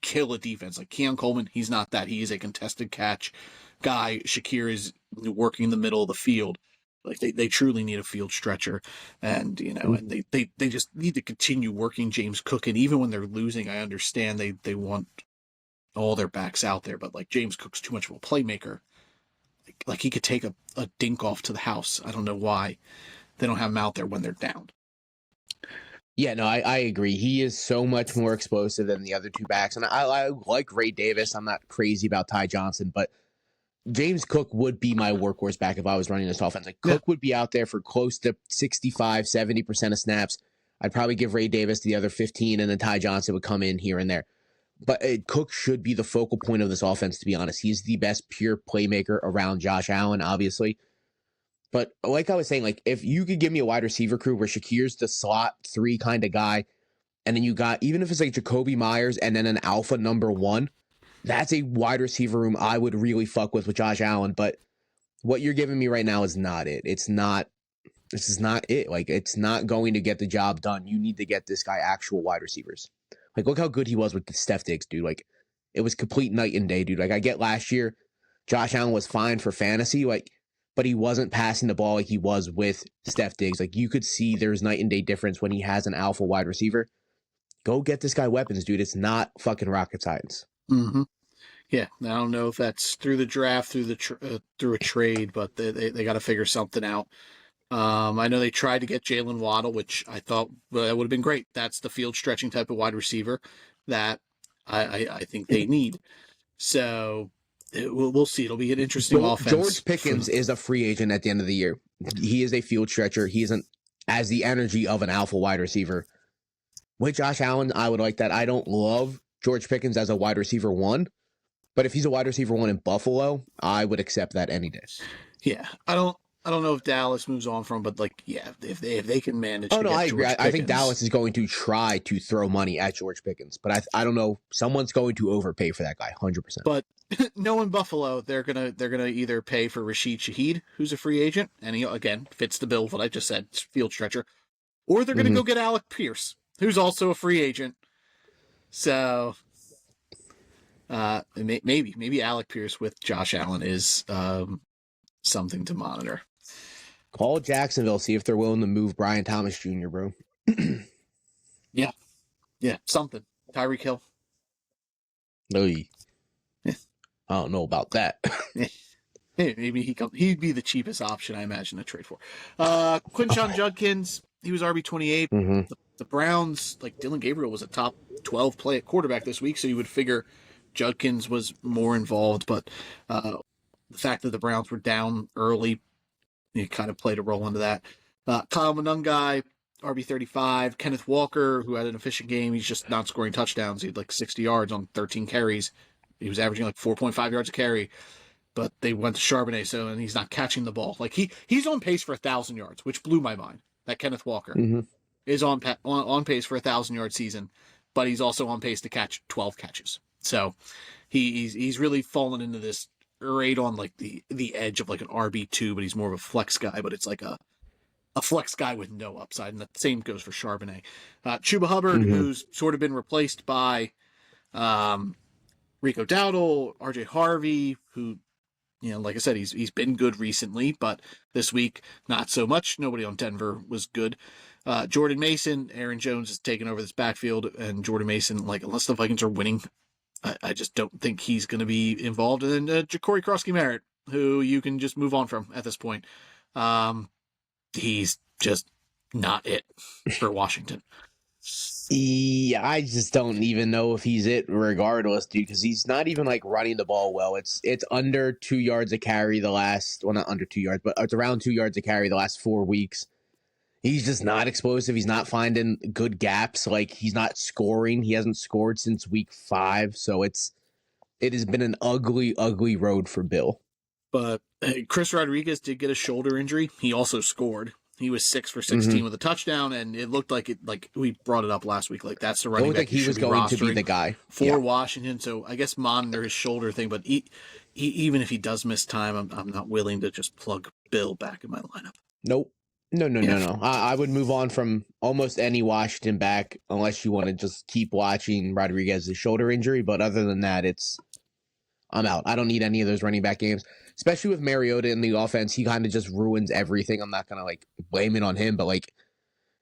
kill a defense. Like Keon Coleman, he's not that. He is a contested catch guy. Shakir is working in the middle of the field. Like they truly need a field stretcher, and and they just need to continue working James Cook. And even when they're losing, I understand they want all their backs out there, but like James Cook's too much of a playmaker. Like he could take a dink off to the house. I don't know why they don't have him out there when they're down. Yeah, no, I agree. He is so much more explosive than the other two backs. And I like Ray Davis. I'm not crazy about Ty Johnson, but James Cook would be my workhorse back if I was running this offense. Like Cook would be out there for close to 65, 70% of snaps. I'd probably give Ray Davis the other 15, and then Ty Johnson would come in here and there. But Cook should be the focal point of this offense, to be honest. He's the best pure playmaker around Josh Allen, obviously. But like I was saying, like if you could give me a wide receiver crew where Shakir's the slot 3 kind of guy, and then you got, even if it's like Jacoby Myers and then an alpha number 1, that's a wide receiver room I would really fuck with Josh Allen. But what you're giving me right now is not it. This is not it. Like, it's not going to get the job done. You need to get this guy actual wide receivers. Like, look how good he was with the Steph Diggs, dude. Like, it was complete night and day, dude. Like, I get last year, Josh Allen was fine for fantasy, like, but he wasn't passing the ball like he was with Steph Diggs. Like, you could see there's night and day difference when he has an alpha wide receiver. Go get this guy weapons, dude. It's not fucking rocket science. Mm-hmm. Yeah, I don't know if that's through the draft, through a trade, but they got to figure something out. I know they tried to get Jalen Waddle, which I thought that would have been great. That's the field stretching type of wide receiver that I think they need. So we'll see. It'll be an interesting offense. George Pickens is a free agent at the end of the year. He is a field stretcher. He isn't as the energy of an alpha wide receiver. With Josh Allen, I would like that. I don't love George Pickens as a wide receiver 1, but if he's a wide receiver 1 in Buffalo, I would accept that any day. Yeah, I don't know if Dallas moves on from, but like, yeah, if they can manage. Oh no, I agree. I think Dallas is going to try to throw money at George Pickens, but I don't know. Someone's going to overpay for that guy, 100%. But knowing Buffalo, they're gonna either pay for Rashid Shaheed, who's a free agent, and he again fits the bill of what I just said, field stretcher, or they're gonna go get Alec Pierce, who's also a free agent. So maybe Alec Pierce with Josh Allen is something to monitor. Call Jacksonville, see if they're willing to move Brian Thomas Jr., bro. Yeah, something. Tyreek Hill. Oy. Yeah. I don't know about that. Hey, maybe he'd be the cheapest option, I imagine, to trade for. Quinshon Judkins, he was RB28. Mm-hmm. The Browns, like Dylan Gabriel was a top 12 play at quarterback this week, so you would figure Judkins was more involved, but the fact that the Browns were down early, he kind of played a role into that. Kyle Monungai, RB35. Kenneth Walker, who had an efficient game, he's just not scoring touchdowns. He had like 60 yards on 13 carries. He was averaging like 4.5 yards a carry, but they went to Charbonnet, and he's not catching the ball. Like he's on pace for 1,000 yards, which blew my mind. That Kenneth Walker is on pace for 1,000-yard season, but he's also on pace to catch 12 catches. So he's really fallen into this right on like the edge of like an RB2, but he's more of a flex guy, but it's like a flex guy with no upside, and the same goes for Charbonnet. Chuba Hubbard, who's sort of been replaced by Rico Dowdle, RJ Harvey, who, like I said, he's been good recently, but this week, not so much. Nobody on Denver was good. Jordan Mason, Aaron Jones has taken over this backfield, and Jordan Mason, like, unless the Vikings are winning, I just don't think he's going to be involved. And then Ja'Cory Krosky-Merritt, who you can just move on from at this point. He's just not it for Washington. Yeah, I just don't even know if he's it regardless, dude, because he's not even like running the ball well. It's under 2 yards a carry not under 2 yards, but it's around 2 yards a carry the last 4 weeks. He's just not explosive. He's not finding good gaps. Like, he's not scoring. He hasn't scored since week 5. So it has been an ugly, ugly road for Bill. But Chris Rodriguez did get a shoulder injury. He also scored. He was 6 for 16 with a touchdown, and it looked like we brought it up last week. Like, that's the running back. Like he was going to be the guy for Washington. So I guess monitor his shoulder thing. But even if he does miss time, I'm not willing to just plug Bill back in my lineup. Nope. No. I would move on from almost any Washington back unless you want to just keep watching Rodriguez's shoulder injury. But other than that, I'm out. I don't need any of those running back games, especially with Mariota in the offense. He kind of just ruins everything. I'm not going to blame it on him, but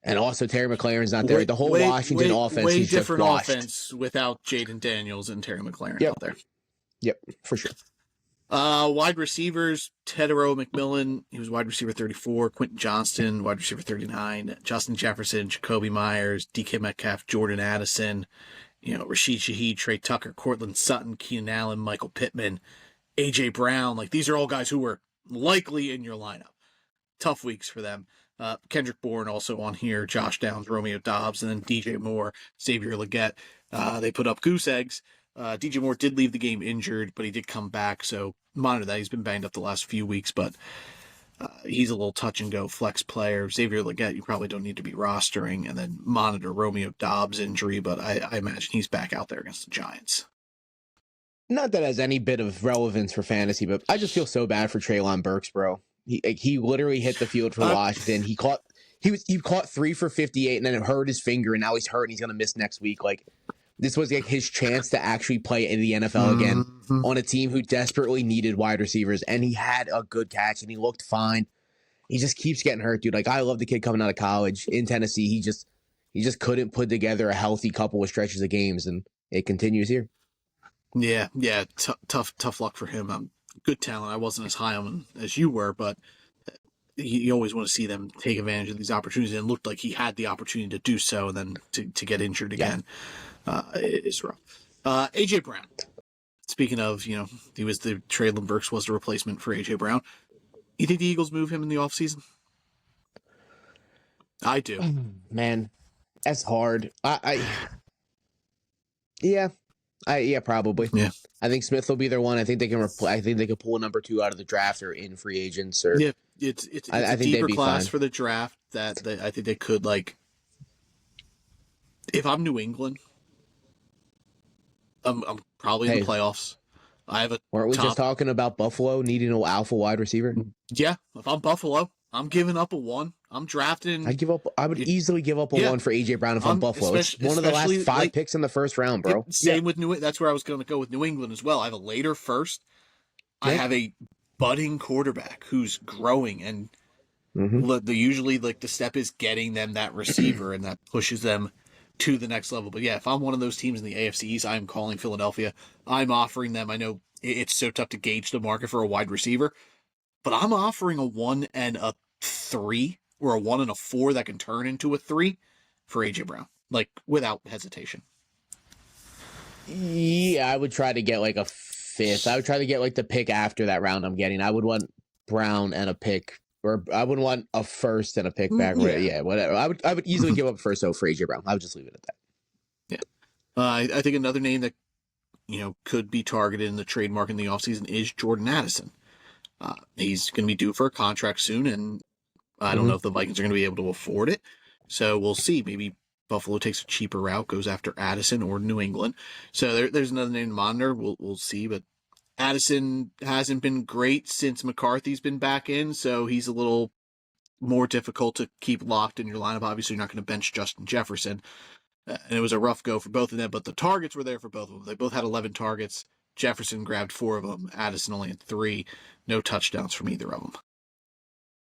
and also Terry McLaurin's not there. The whole Washington offense way is different just washed. offense without Jaden Daniels and Terry McLaurin out there. Yep, for sure. Wide receivers, Tedero McMillan, he was wide receiver 34, Quentin Johnston, wide receiver 39, Justin Jefferson, Jacoby Myers, DK Metcalf, Jordan Addison, Rashid Shaheed, Trey Tucker, Cortland Sutton, Keenan Allen, Michael Pittman, A.J. Brown. These are all guys who were likely in your lineup. Tough weeks for them. Kendrick Bourne also on here, Josh Downs, Romeo Dobbs, and then DJ Moore, Xavier Legette. They put up goose eggs. DJ Moore did leave the game injured, but he did come back, so monitor that. He's been banged up the last few weeks, but he's a little touch-and-go flex player. Xavier Legette, you probably don't need to be rostering, and then monitor Romeo Dobbs' injury, but I imagine he's back out there against the Giants. Not that has any bit of relevance for fantasy, but I just feel so bad for Treylon Burks, bro. He literally hit the field for Washington. He caught 3 for 58, and then it hurt his finger, and now he's hurt, and he's going to miss next week. This was his chance to actually play in the NFL again on a team who desperately needed wide receivers, and he had a good catch, and he looked fine. He just keeps getting hurt, dude. I love the kid coming out of college in Tennessee. He just couldn't put together a healthy couple of stretches of games, and it continues here. Yeah, tough luck for him. Good talent. I wasn't as high on him as you were, but you always want to see them take advantage of these opportunities, and it looked like he had the opportunity to do so, and then to get injured again. It's rough. A.J. Brown. Speaking of, he was Treylon Burks was the replacement for A.J. Brown. You think the Eagles move him in the offseason? I do. Man, that's hard. Yeah, probably. Yeah. I think Smith will be their one. I think they can I think they can pull a number 2 out of the draft or in free agents. Or yeah, it's a deeper class for the draft that I think they could If I'm New England, I'm probably in the playoffs. Weren't we just talking about Buffalo needing an alpha wide receiver? Yeah, if I'm Buffalo, I'm giving up a 1. I'm drafting. I would easily give up a 1 for A.J. Brown if I'm Buffalo. It's one of the last 5 picks in the first round, bro. Same with New England. That's where I was going to go with New England as well. I have a later first. I have a budding quarterback who's growing, and usually the step is getting them that receiver, and that pushes them to the next level. But yeah, if I'm one of those teams in the AFC East, I'm calling Philadelphia. I'm offering them. I know it's so tough to gauge the market for a wide receiver, but I'm offering a 1 and a 3 or a 1 and a 4 that can turn into a 3 for A.J. Brown, without hesitation. Yeah, I would try to get a 5th. I would try to get the pick after that round I'm getting. I would want Brown and a pick, or I would want a 1st and a pick back. Yeah, whatever. I would easily give up a 1st though for A.J. Brown. I would just leave it at that. Yeah. I think another name that could be targeted in the trade market in the offseason is Jordan Addison. He's going to be due for a contract soon, and I don't know if the Vikings are going to be able to afford it. So we'll see. Maybe Buffalo takes a cheaper route, goes after Addison or New England. So there's another name to monitor. We'll see. But Addison hasn't been great since McCarthy's been back in, so he's a little more difficult to keep locked in your lineup. Obviously, you're not going to bench Justin Jefferson. And it was a rough go for both of them, but the targets were there for both of them. They both had 11 targets. Jefferson grabbed 4 of them. Addison only had 3. No touchdowns from either of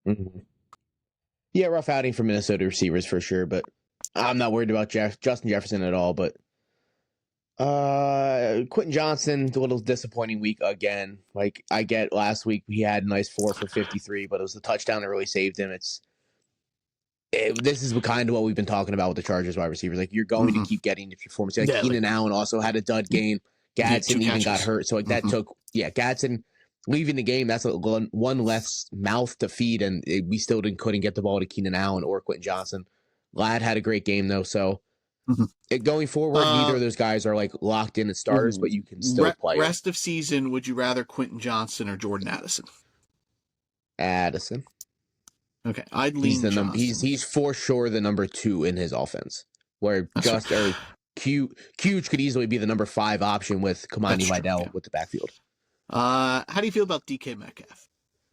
them. Yeah, rough outing for Minnesota receivers for sure, but I'm not worried about Justin Jefferson at all. But Quentin Johnston, a little disappointing week again. I get last week he had a nice 4 for 53, but it was the touchdown that really saved him. This is kind of what we've been talking about with the Chargers wide receivers. You're going to keep getting the performance. Keenan Allen also had a dud game. Gadsden even got hurt. So that took, Gadsden leaving the game, that's one less mouth to feed, and we still couldn't get the ball to Keenan Allen or Quentin Johnson. Ladd had a great game, though, so going forward, neither of those guys are like locked in as starters, but you can still play rest of season. Would you rather Quentin Johnson or Jordan Addison? Addison. Okay, I'd lean Johnson. He's for sure the number 2 in his offense, where Huge could easily be the number 5 option with Kamani Vidal with the backfield. How do you feel about DK Metcalf?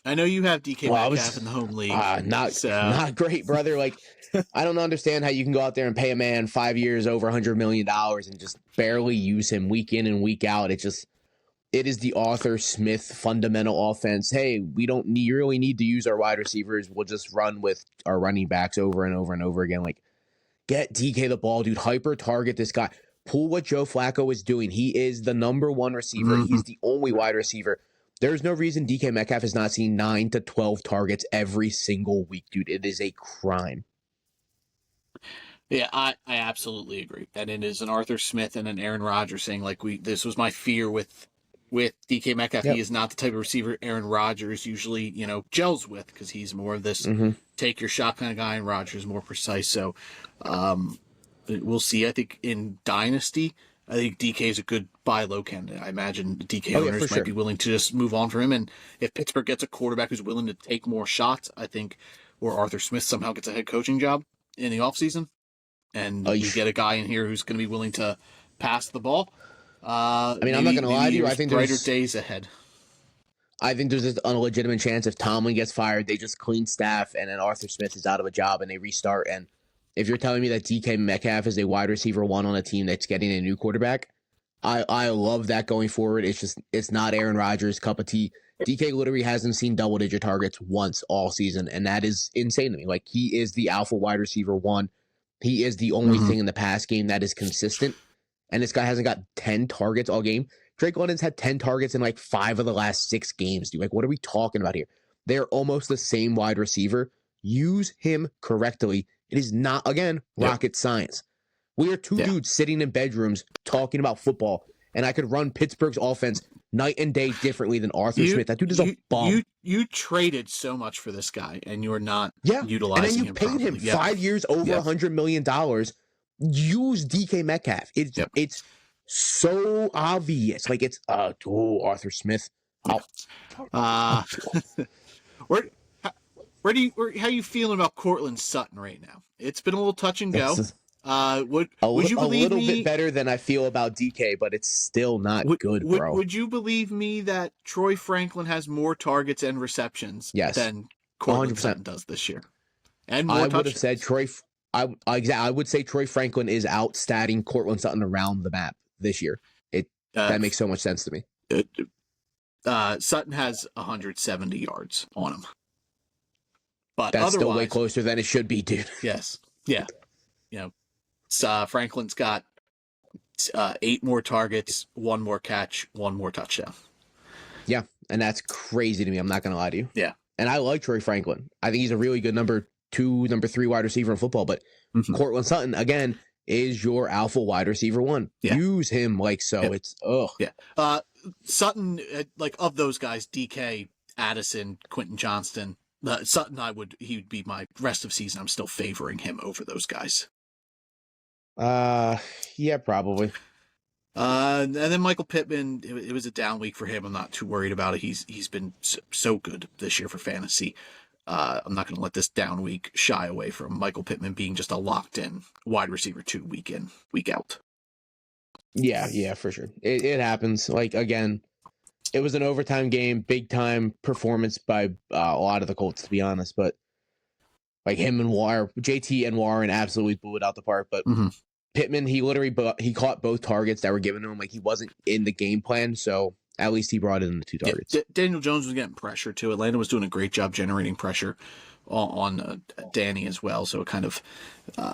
I know you have DK Metcalf in the home league. Not great, brother. Like, I don't understand how you can go out there and pay a man 5 years over $100 million and just barely use him week in and week out. It is the Arthur Smith fundamental offense. Hey, we don't really need to use our wide receivers. We'll just run with our running backs over and over and over again. Like, get DK the ball, dude. Hyper target this guy. Pull what Joe Flacco is doing. He is the number 1 receiver. He's the only wide receiver. There's no reason DK Metcalf is not seeing 9 to 12 targets every single week, dude. It is a crime. Yeah, I absolutely agree. And it is an Arthur Smith and an Aaron Rodgers saying, like, this was my fear with DK Metcalf. Yep. He is not the type of receiver Aaron Rodgers usually, gels with, because he's more of this take your shot kind of guy, and Rodgers is more precise. So we'll see. I think in Dynasty, I think DK is a good buy low candidate. I imagine DK owners might be willing to just move on from him. And if Pittsburgh gets a quarterback who's willing to take more shots, I think, or Arthur Smith somehow gets a head coaching job in the offseason, and we get a guy in here who's going to be willing to pass the ball. I'm not going to lie to you. I think brighter days ahead. I think there's a legitimate chance if Tomlin gets fired, they just clean staff, and then Arthur Smith is out of a job and they restart. And if you're telling me that DK Metcalf is a wide receiver 1 on a team that's getting a new quarterback, I love that going forward. It's not Aaron Rodgers' cup of tea. DK literally hasn't seen double-digit targets once all season, and that is insane to me. Like, he is the alpha wide receiver 1. He is the only thing in the pass game that is consistent, and this guy hasn't got 10 targets all game. Drake London's had 10 targets in like 5 of the last 6 games, dude. Like, what are we talking about here? They're almost the same wide receiver. Use him correctly. It is not, again, rocket science. We are 2 dudes sitting in bedrooms talking about football, and I could run Pittsburgh's offense night and day differently than Arthur Smith. That dude is a bum. You traded so much for this guy, and you're not utilizing him. And then you paid him 5 years over $100 million. Use DK Metcalf. It's so obvious. Like, it's Arthur Smith. How you feeling about Courtland Sutton right now? It's been a little touch and go. Would you believe a little me? bit better than I feel about DK, but it's still not good, bro. Would you believe me that Troy Franklin has more targets and receptions than Courtland 100%. Sutton does this year? And more touchdowns. I would have said I would say Troy Franklin is outstatting Courtland Sutton around the map this year. That makes so much sense to me. Sutton has 170 yards on him. But that's still way closer than it should be, dude. Yes. Yeah. Franklin's got 8 more targets, 1 more catch, 1 more touchdown. Yeah, and that's crazy to me. I'm not going to lie to you. Yeah. And I like Troy Franklin. I think he's a really good number 2, number 3 wide receiver in football. But Courtland Sutton, again, is your alpha wide receiver 1. Yeah. Use him like so. Yeah. It's, Yeah. Sutton, like, of those guys, DK, Addison, Quentin Johnston, Sutton, he would be my rest of season. I'm still favoring him over those guys. Yeah, probably. And then Michael Pittman, it was a down week for him. I'm not too worried about it. He's been so good this year for fantasy. I'm not going to let this down week shy away from Michael Pittman being just a locked in wide receiver 2 week in, week out. Yeah, for sure. It happens. Like, again, it was an overtime game, big time performance by a lot of the Colts, to be honest. But like him and JT and Warren absolutely blew it out the park. But Pittman, he caught both targets that were given to him. Like, he wasn't in the game plan, so at least he brought in the 2 targets. Yeah, Daniel Jones was getting pressure too. Atlanta was doing a great job generating pressure on Danny as well, so it kind of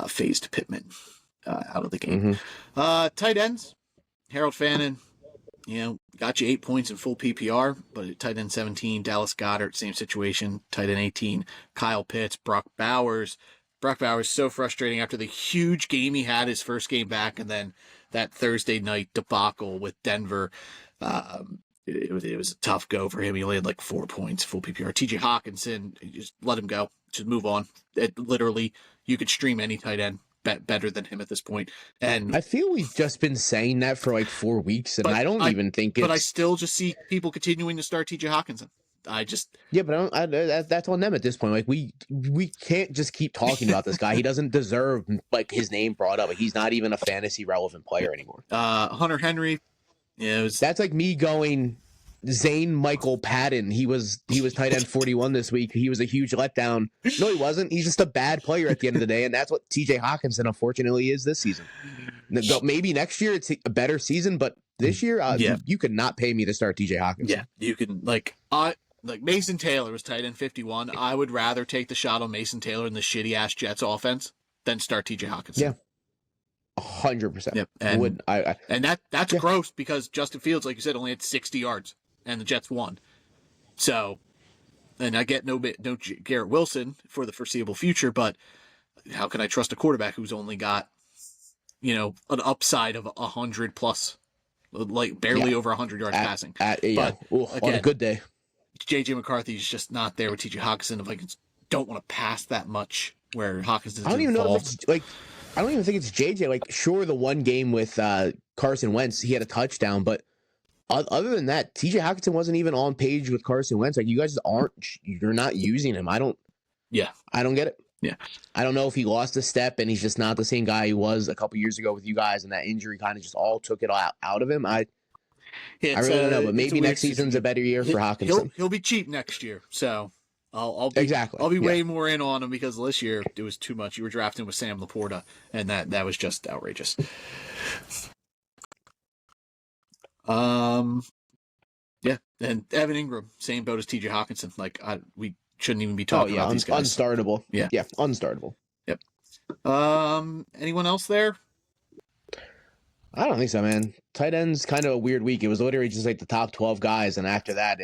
phased Pittman out of the game. Tight ends, Harold Fannin, got you 8 points in full PPR, but at tight end 17, Dallas Goedert, same situation. Tight end 18, Kyle Pitts, Brock Bowers. Brock Bowers so frustrating after the huge game he had his first game back, and then that Thursday night debacle with Denver. it was a tough go for him. He only had like 4 points, full PPR. TJ Hawkinson, you just let him go. Just move on. Literally, you could stream any tight end better than him at this point. And I feel we've just been saying that for like 4 weeks, and I don't even think it's. But I still just see people continuing to start TJ Hawkinson. I just but that's on them at this point. Like we can't just keep talking about this guy. He doesn't deserve like his name brought up. Like, he's not even a fantasy relevant player anymore. Hunter Henry, that's like me going Zane Michael Patton. He was tight end 41 this week. He was a huge letdown. No, he wasn't. He's just a bad player at the end of the day, and that's what TJ Hawkinson unfortunately is this season. Maybe next year it's a better season, but this year you could not pay me to start TJ Hawkinson. Yeah, you can like Mason Taylor was tight end 51. I would rather take the shot on Mason Taylor in the shitty ass Jets offense than start TJ Hawkinson. Yeah. 100%. Yep. And that's gross because Justin Fields, like you said, only had 60 yards and the Jets won. So, and I get no Garrett Wilson for the foreseeable future, but how can I trust a quarterback who's only got, an upside of 100 plus, like barely over 100 yards passing? But on a good day. JJ McCarthy's just not there with TJ Hawkinson. If I don't want to pass that much where Hawkinson's involved. Know if it's like, I don't even think it's JJ. Like, sure, the one game with Carson Wentz, he had a touchdown, but other than that, TJ Hawkinson wasn't even on page with Carson Wentz. Like, you guys you're not using him. I don't get it. Yeah. I don't know if he lost a step and he's just not the same guy he was a couple years ago with you guys, and that injury kind of just all took it out of him. I really don't know, but maybe next season's a better year for Hawkinson. He'll be cheap next year, so I'll be way more in on him because this year it was too much. You were drafting with Sam Laporta, and that was just outrageous. Yeah, and Evan Ingram, same boat as TJ Hawkinson. Like we shouldn't even be talking about these guys. Unstartable. Yeah, unstartable. Yep. Anyone else there? I don't think so, man. Tight end's kind of a weird week. It was literally just like the top 12 guys, and after that,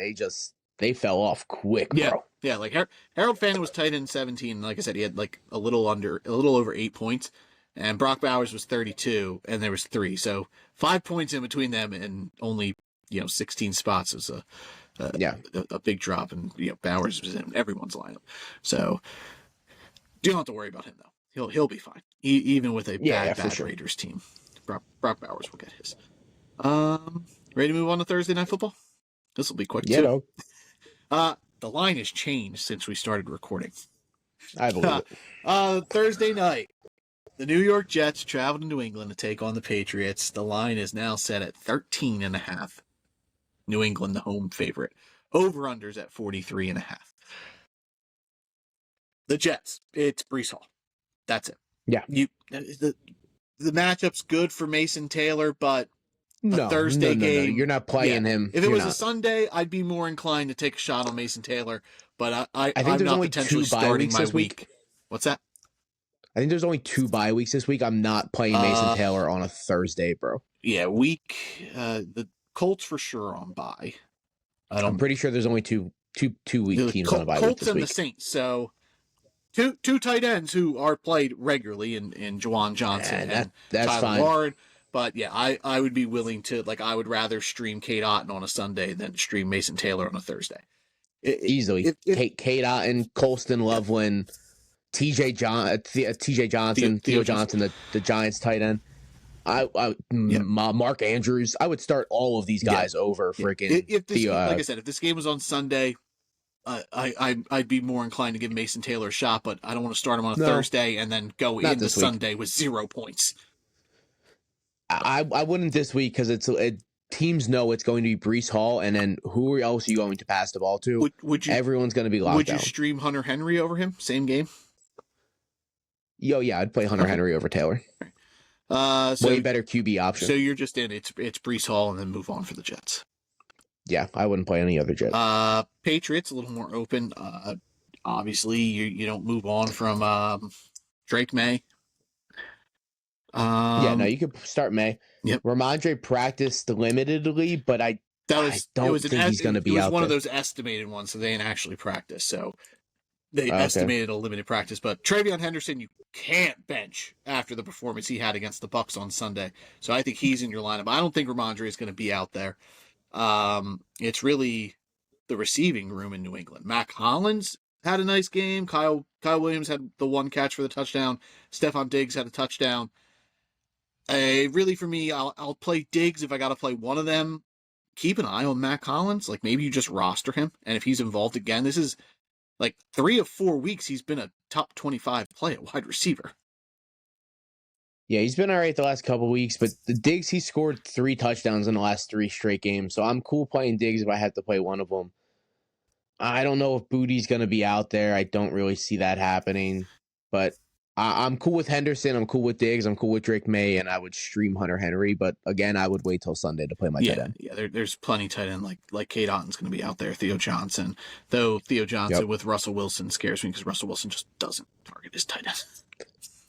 they fell off quick, bro. Yeah, like Harold Fannin was tight end 17. Like I said, he had like a little over 8 points, and Brock Bowers was 32, and there was 3. So 5 points in between them, and only 16 spots was a big drop, and Bowers was in everyone's lineup. So do not have to worry about him though. He'll be fine, even with a bad Raiders team. Brock Bowers will get his. Ready to move on to Thursday Night Football? This will be quick too. The line has changed since we started recording. I believe it. Thursday night, the New York Jets travel to New England to take on the Patriots. The line is now set at 13.5. New England, the home favorite. Over-unders at 43.5. The Jets, it's Breece Hall. That's it. Yeah. The matchup's good for Mason Taylor, but Thursday game. You're not playing him. If it was a Sunday, I'd be more inclined to take a shot on Mason Taylor, but I'm there's not only potentially 2 bye starting weeks my this week. What's that? I think there's only 2 bye weeks this week. I'm not playing Mason Taylor on a Thursday, bro. Yeah, the Colts for sure on bye. I'm pretty sure there's only two week teams on a bye week Colts this and week. the Saints. So two tight ends who are played regularly in Juwan Johnson and that's Tyler fine. Ward. But yeah, I would be willing to, I would rather stream Kate Otten on a Sunday than stream Mason Taylor on a Thursday. Easily. Kate Otten, Colston Loveland, TJ Johnson, Theo Johnson, the Giants tight end. Mark Andrews. I would start all of these guys over freaking Theo. Like I said, if this game was on Sunday, I'd be more inclined to give Mason Taylor a shot, but I don't want to start him on a Thursday and then go into Sunday with 0 points. I wouldn't this week because teams know it's going to be Breece Hall, and then who else are you going to pass the ball to? Everyone's going to be locked down. Would you stream Hunter Henry over him? Same game? I'd play Hunter Henry over Taylor. Way better QB option. So you're just in it's Breece Hall and then move on for the Jets. Yeah, I wouldn't play any other Jets. Patriots a little more open. Obviously you don't move on from Drake May. You could start May. Yep. Ramondre practiced limitedly, but I don't think he's going to be out there. It was one of those estimated ones, so they didn't actually practice. So they estimated a limited practice. But Travion Henderson, you can't bench after the performance he had against the Bucs on Sunday. So I think he's in your lineup. I don't think Ramondre is going to be out there. It's really the receiving room in New England. Mac Hollins had a nice game. Kyle Williams had the one catch for the touchdown. Stephon Diggs had a touchdown. Really, for me, I'll play Diggs if I got to play one of them. Keep an eye on Mac Hollins. Like, maybe you just roster him, and if he's involved again, this is like 3 of 4 weeks he's been a top 25 play at wide receiver. Yeah, he's been all right the last couple weeks, but the Diggs, he scored 3 touchdowns in the last 3 straight games, so I'm cool playing Diggs if I had to play one of them. I don't know if Booty's going to be out there. I don't really see that happening, but I'm cool with Henderson. I'm cool with Diggs. I'm cool with Drake May, and I would stream Hunter Henry, but again, I would wait till Sunday to play my tight end. Yeah, there's plenty tight end, like Kate Otton's going to be out there, Theo Johnson, though Theo Johnson with Russell Wilson scares me because Russell Wilson just doesn't target his tight end.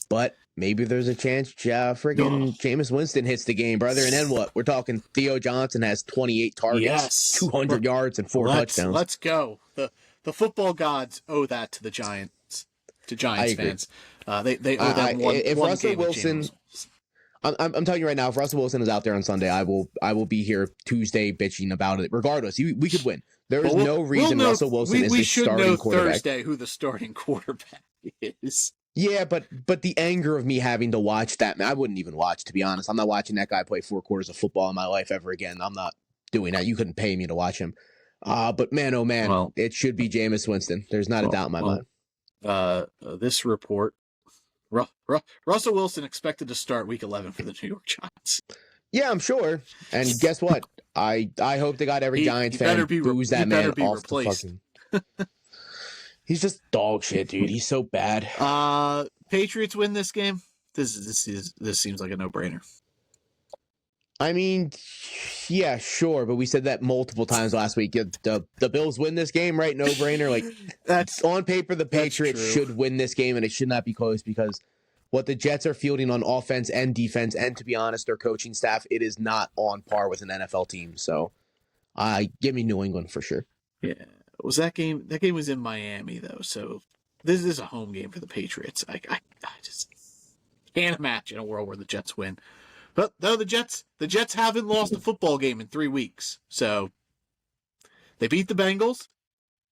But maybe there's a chance friggin' Jameis Winston hits the game, brother. And then what? We're talking Theo Johnson has 28 targets, 200 yards, and 4 touchdowns. Let's go. The football gods owe that to the Giants, fans. They owe them one if one Russell game Wilson, I'm telling you right now, if Russell Wilson is out there on Sunday, I will be here Tuesday bitching about it. Regardless, we could win. There is no reason Russell Wilson is the starting quarterback. We should know Thursday who the starting quarterback is. Yeah, but the anger of me having to watch that, I wouldn't even watch, to be honest. I'm not watching that guy play 4 quarters of football in my life ever again. I'm not doing that. You couldn't pay me to watch him. But man, oh man, it should be Jameis Winston. There's not a doubt in my mind. This report, Russell Wilson expected to start Week 11 for the New York Giants. Yeah, I'm sure. And guess what? I hope they got every Giants fan boos that man off the fucking... He's just dog shit, dude. He's so bad. Patriots win this game. This seems like a no-brainer. I mean, yeah, sure, but we said that multiple times last week. The Bills win this game, right? No-brainer. Like, that's on paper, the Patriots should win this game, and it should not be close because what the Jets are fielding on offense and defense, and to be honest, their coaching staff, it is not on par with an NFL team. So, give me New England for sure. Yeah. Was that game? That game was in Miami, though. So this is a home game for the Patriots. I just can't imagine a world where the Jets win. But though the Jets haven't lost a football game in 3 weeks. So they beat the Bengals.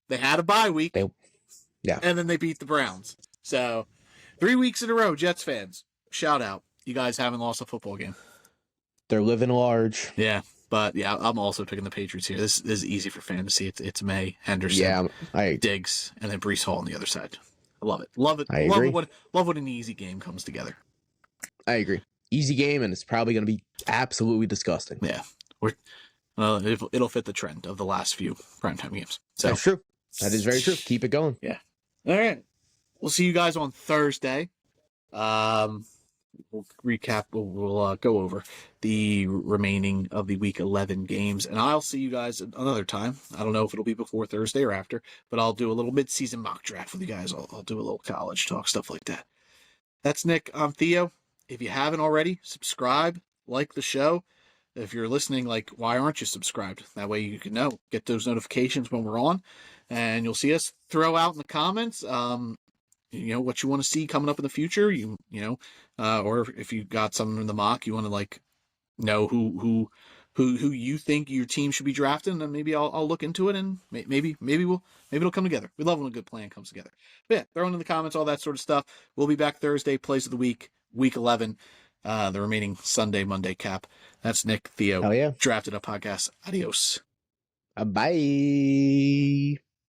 They had a bye week. And then they beat the Browns. So 3 weeks in a row, Jets fans, shout out. You guys haven't lost a football game. They're living large. Yeah. But yeah, I'm also picking the Patriots here. This is easy for fantasy. It's May, Henderson, Diggs, and then Breece Hall on the other side. I love it. Love it. Love when an easy game comes together. I agree. Easy game, and it's probably going to be absolutely disgusting. Yeah, it'll fit the trend of the last few primetime games. So that's true. That is very true. Keep it going. Yeah. All right. We'll see you guys on Thursday. We'll recap. We'll go over the remaining of the Week 11 games, and I'll see you guys another time. I don't know if it'll be before Thursday or after, but I'll do a little mid-season mock draft with you guys. I'll do a little college talk, stuff like that. That's Nick. I'm Theo. If you haven't already, subscribe, like the show. If you're listening, why aren't you subscribed? That way you can get those notifications when we're on, and you'll see us throw out in the comments. What you want to see coming up in the future, or if you got something in the mock, you want to know who you think your team should be drafting, and maybe I'll look into it, and maybe it'll come together. We love when a good plan comes together. But yeah, throw in the comments, all that sort of stuff. We'll be back Thursday, plays of the week, Week 11, the remaining Sunday, Monday cap. That's Nick, Theo. Hell yeah. Drafted Up Podcast. Adios. Bye.